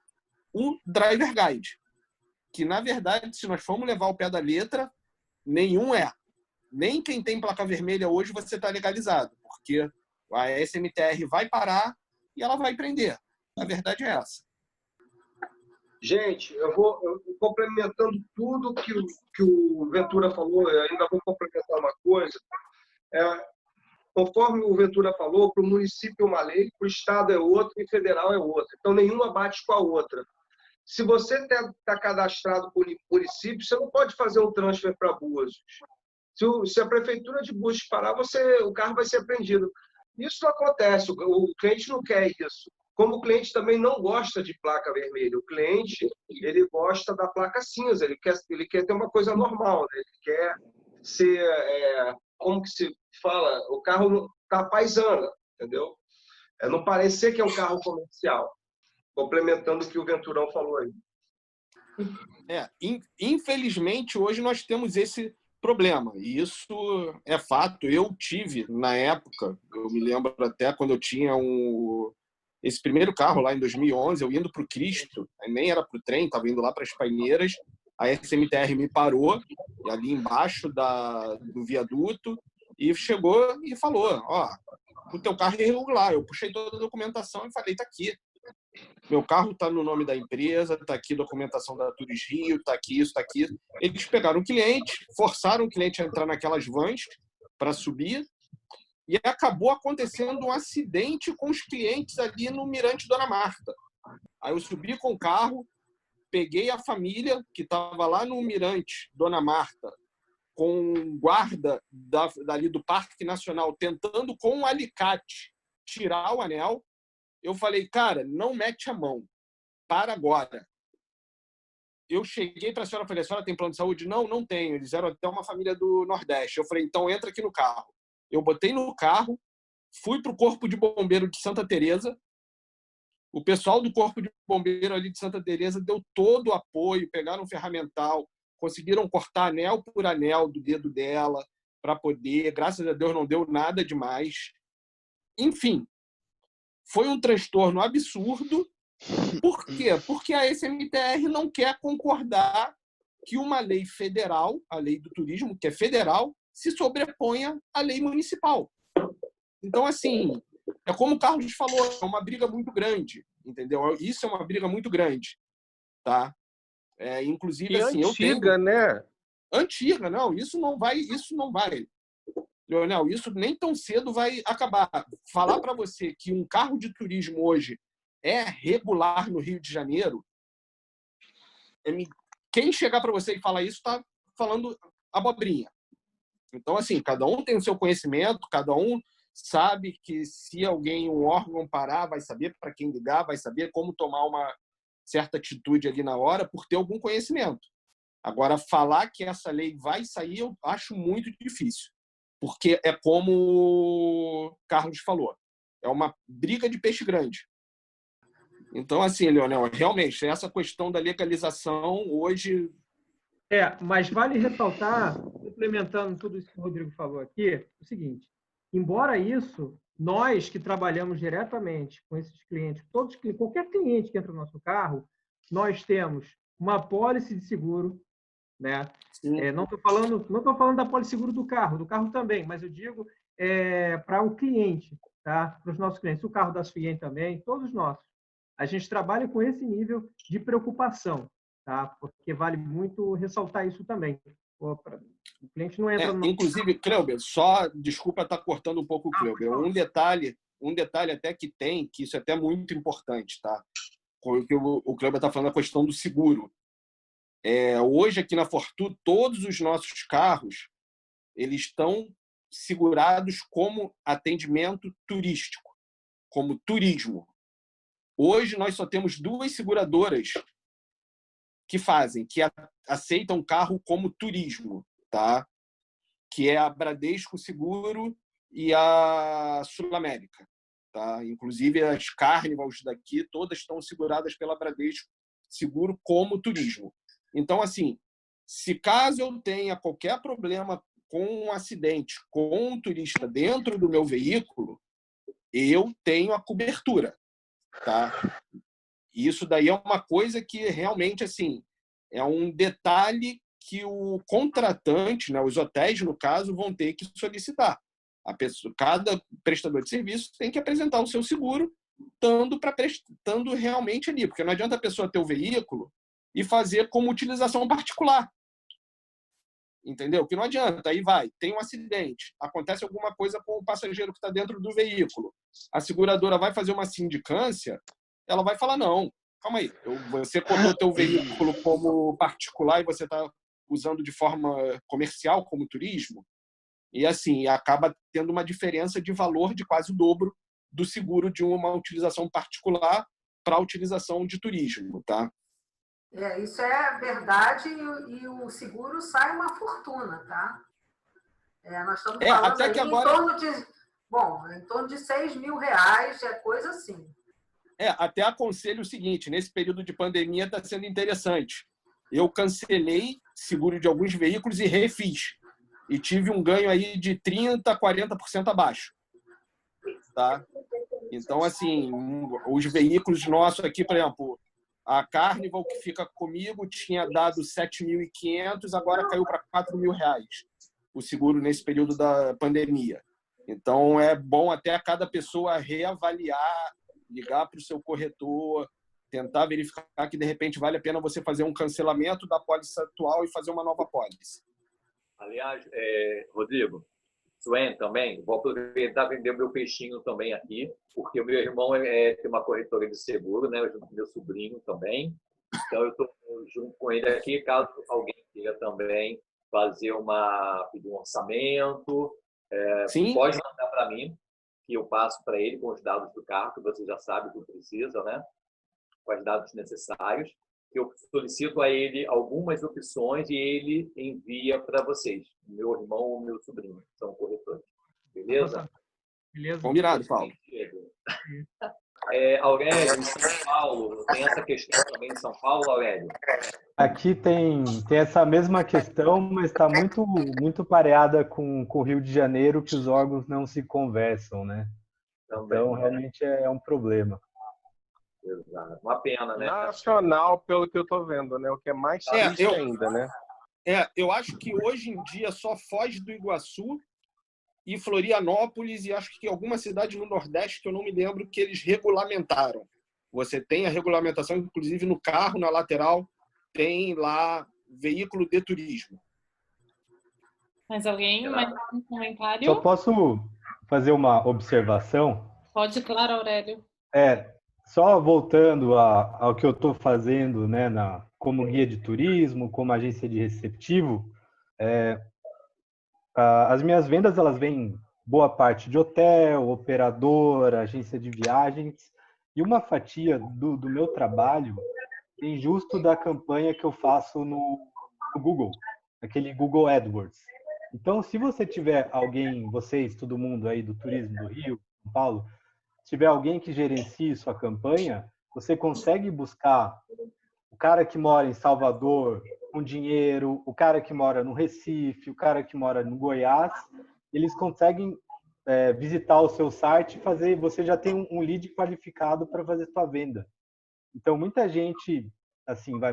o Driver Guide, que, na verdade, se nós formos levar ao pé da letra, nenhum é. Nem quem tem placa vermelha hoje você está legalizado, porque a SMTR vai parar e ela vai prender. A verdade é essa. Gente, eu complementando tudo que o Ventura falou, eu ainda vou complementar uma coisa. Conforme o Ventura falou, para o município é uma lei, para o estado é outra e federal é outra. Então, nenhuma bate com a outra. Se você está cadastrado por município, você não pode fazer um transfer para Búzios. Se a prefeitura de Búzios parar, o carro vai ser apreendido. Isso não acontece, o cliente não quer isso. Como o cliente também não gosta de placa vermelha, o cliente ele gosta da placa cinza, ele quer ter uma coisa normal, né? Ele quer ser, como que se fala, o carro tá paisana, entendeu? Não parecer que é um carro comercial. Complementando o que o Venturão falou aí. Infelizmente, hoje nós temos esse problema. E isso é fato. Eu tive, na época, eu me lembro até quando eu tinha esse primeiro carro lá em 2011, eu indo para o Cristo, nem era para o trem, estava indo lá para as Paineiras, a SMTR me parou, ali embaixo do viaduto, e chegou e falou, ó, o teu carro é irregular. Eu puxei toda a documentação e falei, tá aqui. Meu carro está no nome da empresa, está aqui a documentação da Turis Rio, está aqui isso, está aqui. Eles pegaram o cliente, forçaram o cliente a entrar naquelas vans para subir e acabou acontecendo um acidente com os clientes ali no Mirante Dona Marta. Aí eu subi com o carro, peguei a família que estava lá no Mirante Dona Marta com um guarda dali do Parque Nacional tentando com um alicate tirar o anel. Eu falei, cara, não mete a mão. Para agora. Eu cheguei para a senhora e falei, a senhora tem plano de saúde? Não, não tenho. Eles eram até uma família do Nordeste. Eu falei, então entra aqui no carro. Eu botei no carro, fui para o Corpo de Bombeiro de Santa Teresa. O pessoal do Corpo de Bombeiro ali de Santa Teresa deu todo o apoio, pegaram um ferramental, conseguiram cortar anel por anel do dedo dela para poder. Graças a Deus não deu nada demais. Enfim, foi um transtorno absurdo. Por quê? Porque a SMTR não quer concordar que uma lei federal, a lei do turismo, que é federal, se sobreponha à lei municipal. Então, assim, é como o Carlos falou, é uma briga muito grande, entendeu? Isso é uma briga muito grande, tá? Inclusive, e assim, antiga, eu tenho... né? Antiga, não, isso não vai. Leonel, isso nem tão cedo vai acabar. Falar para você que um carro de turismo hoje é regular no Rio de Janeiro, quem chegar para você e falar isso está falando abobrinha. Então, assim, cada um tem o seu conhecimento, cada um sabe que se alguém, um órgão parar, vai saber para quem ligar, vai saber como tomar uma certa atitude ali na hora por ter algum conhecimento. Agora, falar que essa lei vai sair, eu acho muito difícil. Porque é como o Carlos falou, é uma briga de peixe grande. Então, assim, Leonel, realmente, essa questão da legalização hoje... Mas vale ressaltar, complementando tudo isso que o Rodrigo falou aqui, o seguinte, embora isso, nós que trabalhamos diretamente com esses clientes, qualquer cliente que entra no nosso carro, nós temos uma apólice de seguro, né? Não estou falando da apólice seguro do carro também, mas eu digo para o cliente, tá? Para os nossos clientes, o carro da Suien também, todos nós. A gente trabalha com esse nível de preocupação, tá? Porque vale muito ressaltar isso também. O cliente não entra no... Inclusive, Cleuber, só desculpa estar cortando um pouco o Cleuber. Um detalhe até que tem, que isso é até muito importante, tá? O que o Cleuber está falando, a questão do seguro. Hoje, aqui na Fortu, todos os nossos carros eles estão segurados como atendimento turístico, como turismo. Hoje, nós só temos 2 seguradoras que aceitam carro como turismo, tá? Que é a Bradesco Seguro e a Sul América. Tá? Inclusive, as Carnivals daqui, todas estão seguradas pela Bradesco Seguro como turismo. Então, assim, se caso eu tenha qualquer problema com um acidente, com um turista dentro do meu veículo, eu tenho a cobertura. Tá? Isso daí é uma coisa que realmente, assim, é um detalhe que o contratante, né, os hotéis, no caso, vão ter que solicitar. Cada prestador de serviço tem que apresentar o seu seguro, estando realmente ali. Porque não adianta a pessoa ter o veículo e fazer como utilização particular. Entendeu? Que não adianta. Aí tem um acidente, acontece alguma coisa com o passageiro que está dentro do veículo. A seguradora vai fazer uma sindicância, ela vai falar, não, calma aí, você cotou o teu veículo como particular e você está usando de forma comercial, como turismo, e assim, acaba tendo uma diferença de valor de quase o dobro do seguro de uma utilização particular para a utilização de turismo, tá? Isso é verdade e o seguro sai uma fortuna, tá? Nós estamos falando até que agora... em torno de 6 mil reais, é coisa assim. Até aconselho o seguinte, nesse período de pandemia está sendo interessante. Eu cancelei seguro de alguns veículos e refiz. E tive um ganho aí de 30%, 40% abaixo. Tá? Então, assim, os veículos nossos aqui, por exemplo, a Carnival, que fica comigo, tinha dado 7.500, agora caiu para 4 mil reais. o seguro nesse período da pandemia. Então, é bom até cada pessoa reavaliar, ligar para o seu corretor, tentar verificar que, de repente, vale a pena você fazer um cancelamento da pólice atual e fazer uma nova pólice. Aliás, Rodrigo, Suen também, vou aproveitar e vender o meu peixinho também aqui, porque o meu irmão tem uma corretora de seguro, né? Junto com meu sobrinho também. Então, eu estou junto com ele aqui, caso alguém queira também pedir um orçamento, pode mandar para mim, que eu passo para ele com os dados do carro, que você já sabe que precisa, né? Com os dados necessários. Eu solicito a ele algumas opções e ele envia para vocês, meu irmão ou meu sobrinho, que são corretores. Beleza? Beleza. Combinado, Paulo. Aurélio, em São Paulo, tem essa questão também em São Paulo, Aurélio? Aqui tem essa mesma questão, mas está muito pareada com o Rio de Janeiro, que os órgãos não se conversam, né? Também, então, realmente é um problema. Exato. Uma pena, né? Nacional, pelo que eu estou vendo, né? O que é mais triste ainda, né? Eu acho que hoje em dia só Foz do Iguaçu e Florianópolis e acho que alguma cidade no Nordeste que eu não me lembro que eles regulamentaram. Você tem a regulamentação, inclusive no carro, na lateral, tem lá veículo de turismo. Mais alguém? Mais um comentário? Só posso fazer uma observação? Pode, claro, Aurélio. Só voltando ao que eu estou fazendo, né, como guia de turismo, como agência de receptivo, as minhas vendas elas vêm boa parte de hotel, operadora, agência de viagens, e uma fatia do meu trabalho tem justo da campanha que eu faço no Google, aquele Google AdWords. Então, se você tiver alguém, vocês, todo mundo aí do turismo do Rio, São Paulo, se tiver alguém que gerencie sua campanha, você consegue buscar o cara que mora em Salvador com dinheiro, o cara que mora no Recife, o cara que mora no Goiás, eles conseguem visitar o seu site e fazer, você já tem um lead qualificado para fazer sua venda. Então, muita gente,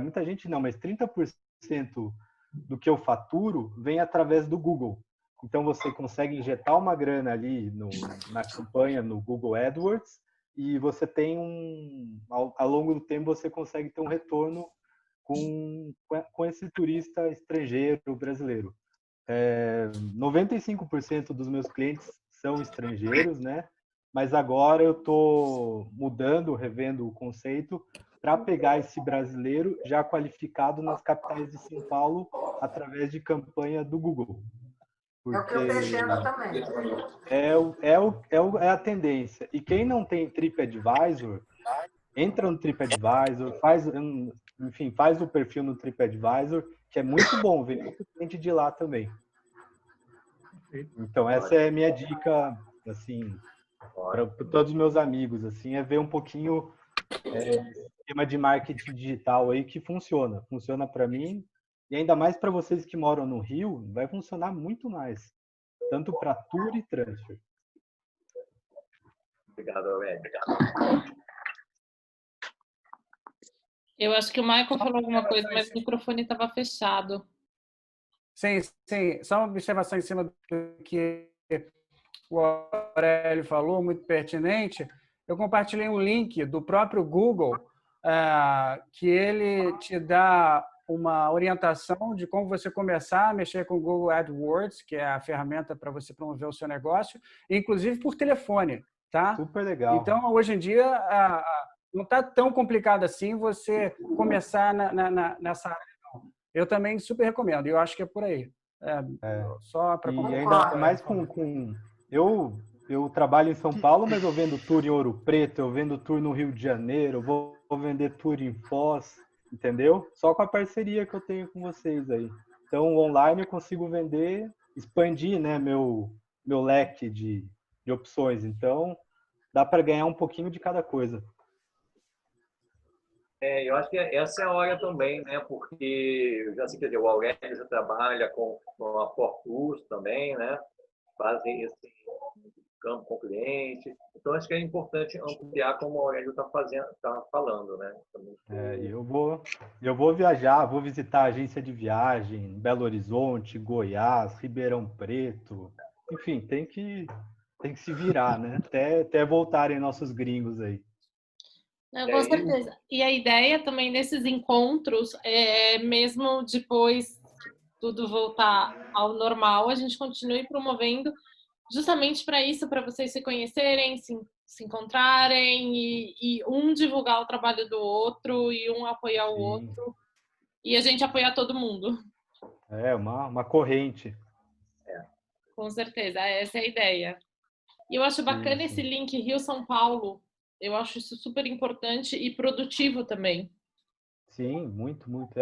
muita gente não, mas 30% do que eu faturo vem através do Google. Então, você consegue injetar uma grana ali na campanha, no Google AdWords, e você tem ao longo do tempo, você consegue ter um retorno com esse turista estrangeiro brasileiro. 95% dos meus clientes são estrangeiros, né? Mas agora eu estou mudando, revendo o conceito para pegar esse brasileiro já qualificado nas capitais de São Paulo através de campanha do Google. Porque é o que eu pretendo também. É a tendência. E quem não tem TripAdvisor, entra no TripAdvisor, faz o perfil no TripAdvisor, que é muito bom, vem muito cliente de lá também. Então, essa é a minha dica, assim, para todos os meus amigos, assim, é ver um pouquinho esquema de marketing digital aí que funciona. Funciona para mim, e ainda mais para vocês que moram no Rio, vai funcionar muito mais. Tanto para tour e transfer. Obrigado, Aurélio. Eu acho que o Michael falou alguma coisa, mas o microfone estava fechado. Sim. Só uma observação em cima do que o Aurélio falou, muito pertinente. Eu compartilhei um link do próprio Google, que ele te dá uma orientação de como você começar a mexer com o Google AdWords, que é a ferramenta para você promover o seu negócio, inclusive por telefone, tá? Super legal. Então, hoje em dia, não está tão complicado assim você começar nessa área. Eu também super recomendo, eu acho que é por aí. Só para e ainda mais com eu trabalho em São Paulo, mas eu vendo tour em Ouro Preto, eu vendo tour no Rio de Janeiro, eu vou vender tour em Foz, entendeu? Só com a parceria que eu tenho com vocês aí. Então, online eu consigo vender, expandir, né, meu leque de opções. Então, dá para ganhar um pouquinho de cada coisa. Eu acho que essa é a hora também, né? Porque eu já sei que o Aurélio já trabalha com a Fortus também, né? Fazem campo com o cliente. Então, acho que é importante ampliar, como o Aurélio está falando, né? Eu vou viajar, vou visitar a agência de viagem, Belo Horizonte, Goiás, Ribeirão Preto, enfim, tem que se virar, né? Até voltarem nossos gringos aí. Com certeza. E a ideia também desses encontros é mesmo depois que tudo voltar ao normal, a gente continue promovendo justamente para isso, para vocês se conhecerem, se encontrarem e um divulgar o trabalho do outro e um apoiar o outro e a gente apoiar todo mundo. É uma corrente. Com certeza, essa é a ideia. E eu acho bacana esse link Rio-São Paulo. Eu acho isso super importante e produtivo também. Sim, muito, muito.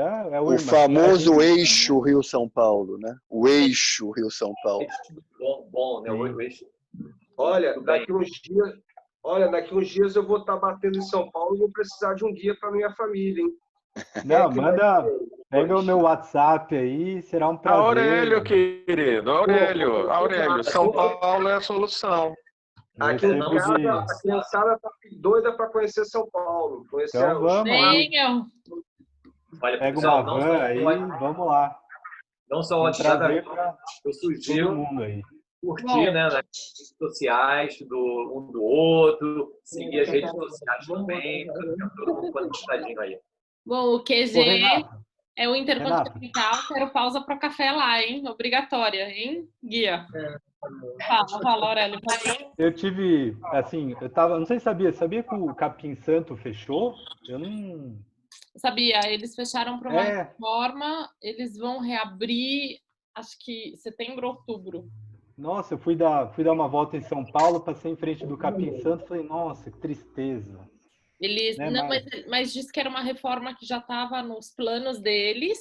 O famoso eixo Rio-São Paulo, né? O eixo Rio-São Paulo. Bom, né? O eixo. Olha, daqui uns dias eu vou estar batendo em São Paulo e vou precisar de um guia para minha família, hein? Não, pega o meu WhatsApp aí, será um prazer. Aurélio, querido, Aurélio, São Paulo é a solução. Aqui em casa, a criançada tá doida para conhecer São Paulo. Então vamos. Pega uma van aí, vamos lá. Não só o WhatsApp, eu sugiro todo mundo aí. Curtir, né, nas redes sociais um do outro, seguir as redes sociais também, todo mundo conectadinho aí. Bom, o QG é o Intercontinental, quero pausa para café lá, hein? Obrigatória, hein, Guia? Fala, Aurélio. Eu tive, assim, não sei se sabia que o Capim Santo fechou? Eu não... Sabia, eles fecharam para uma reforma, eles vão reabrir, acho que setembro, outubro. Nossa, eu fui dar uma volta em São Paulo, passei em frente do Capim Santo, falei, nossa, que tristeza. Eles, mas disse que era uma reforma que já estava nos planos deles.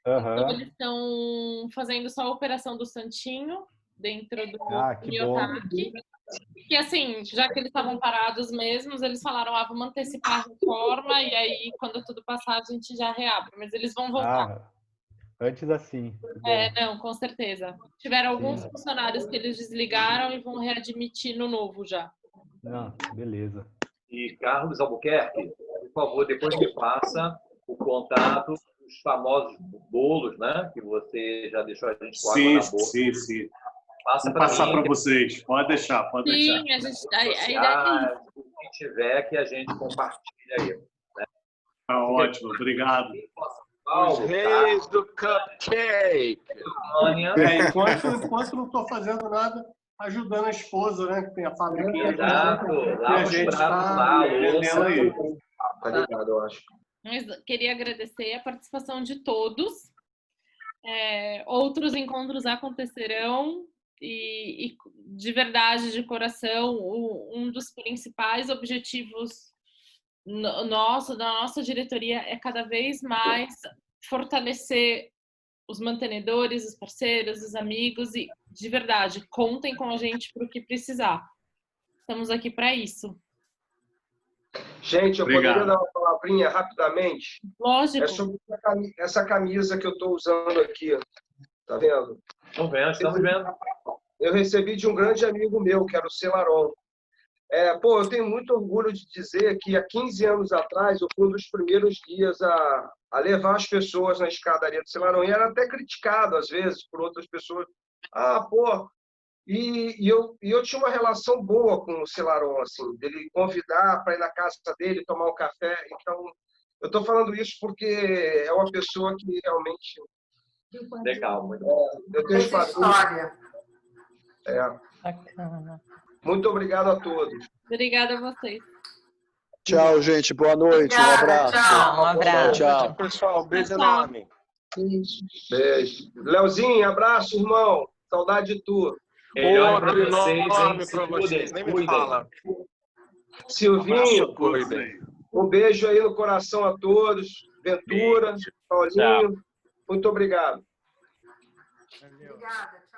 Então eles estão fazendo só a operação do Santinho dentro do Miyotaki. E assim, já que eles estavam parados mesmos, eles falaram, vamos antecipar a reforma e aí quando tudo passar a gente já reabre. Mas eles vão voltar. Antes assim. Não, com certeza. Tiveram alguns funcionários que eles desligaram e vão readmitir no novo já. Não, beleza. E Carlos Albuquerque, por favor, depois me passa o contato dos famosos bolos, né? Que você já deixou a gente com água na boca. Sim. Vou passar para vocês. Pode deixar. Sim, quem tiver que a gente compartilha aí. Né? Tá ótimo, obrigado. Os reis do cupcake. Enquanto não estou fazendo nada, ajudando a esposa, né? Que tem a fábrica. Exato. E a gente está vendendo aí. Tá ligado, eu acho. Mas queria agradecer a participação de todos. Outros encontros acontecerão e de verdade, de coração, um dos principais objetivos da nossa diretoria é cada vez mais fortalecer os mantenedores, os parceiros, os amigos e, de verdade, contem com a gente para o que precisar. Estamos aqui para isso. Gente, eu poderia dar uma palavrinha rapidamente? Lógico. É sobre essa camisa que eu estou usando aqui. Tá vendo? Estamos vendo. Eu recebi de um grande amigo meu, que era o Celaron. Eu tenho muito orgulho de dizer que há 15 anos atrás eu fui um dos primeiros guias a levar as pessoas na escadaria do Celaron. E era até criticado, às vezes, por outras pessoas. E eu tinha uma relação boa com o Celaron, assim, dele convidar para ir na casa dele, tomar um café. Então, eu estou falando isso porque é uma pessoa que realmente... Legal, muito bom. Eu tenho história. Bacana. Muito obrigado a todos. Obrigada a vocês. Tchau, gente. Boa noite. Um abraço. Tchau. Um abraço. Tchau. Pessoal, beijo enorme. Beijo. Leozinho, abraço, irmão. Saudade de tu. Outro enorme para vocês. Nem me fala. Silvinho, um beijo aí no coração a todos. Ventura, Paulinho. Muito obrigado. Obrigada.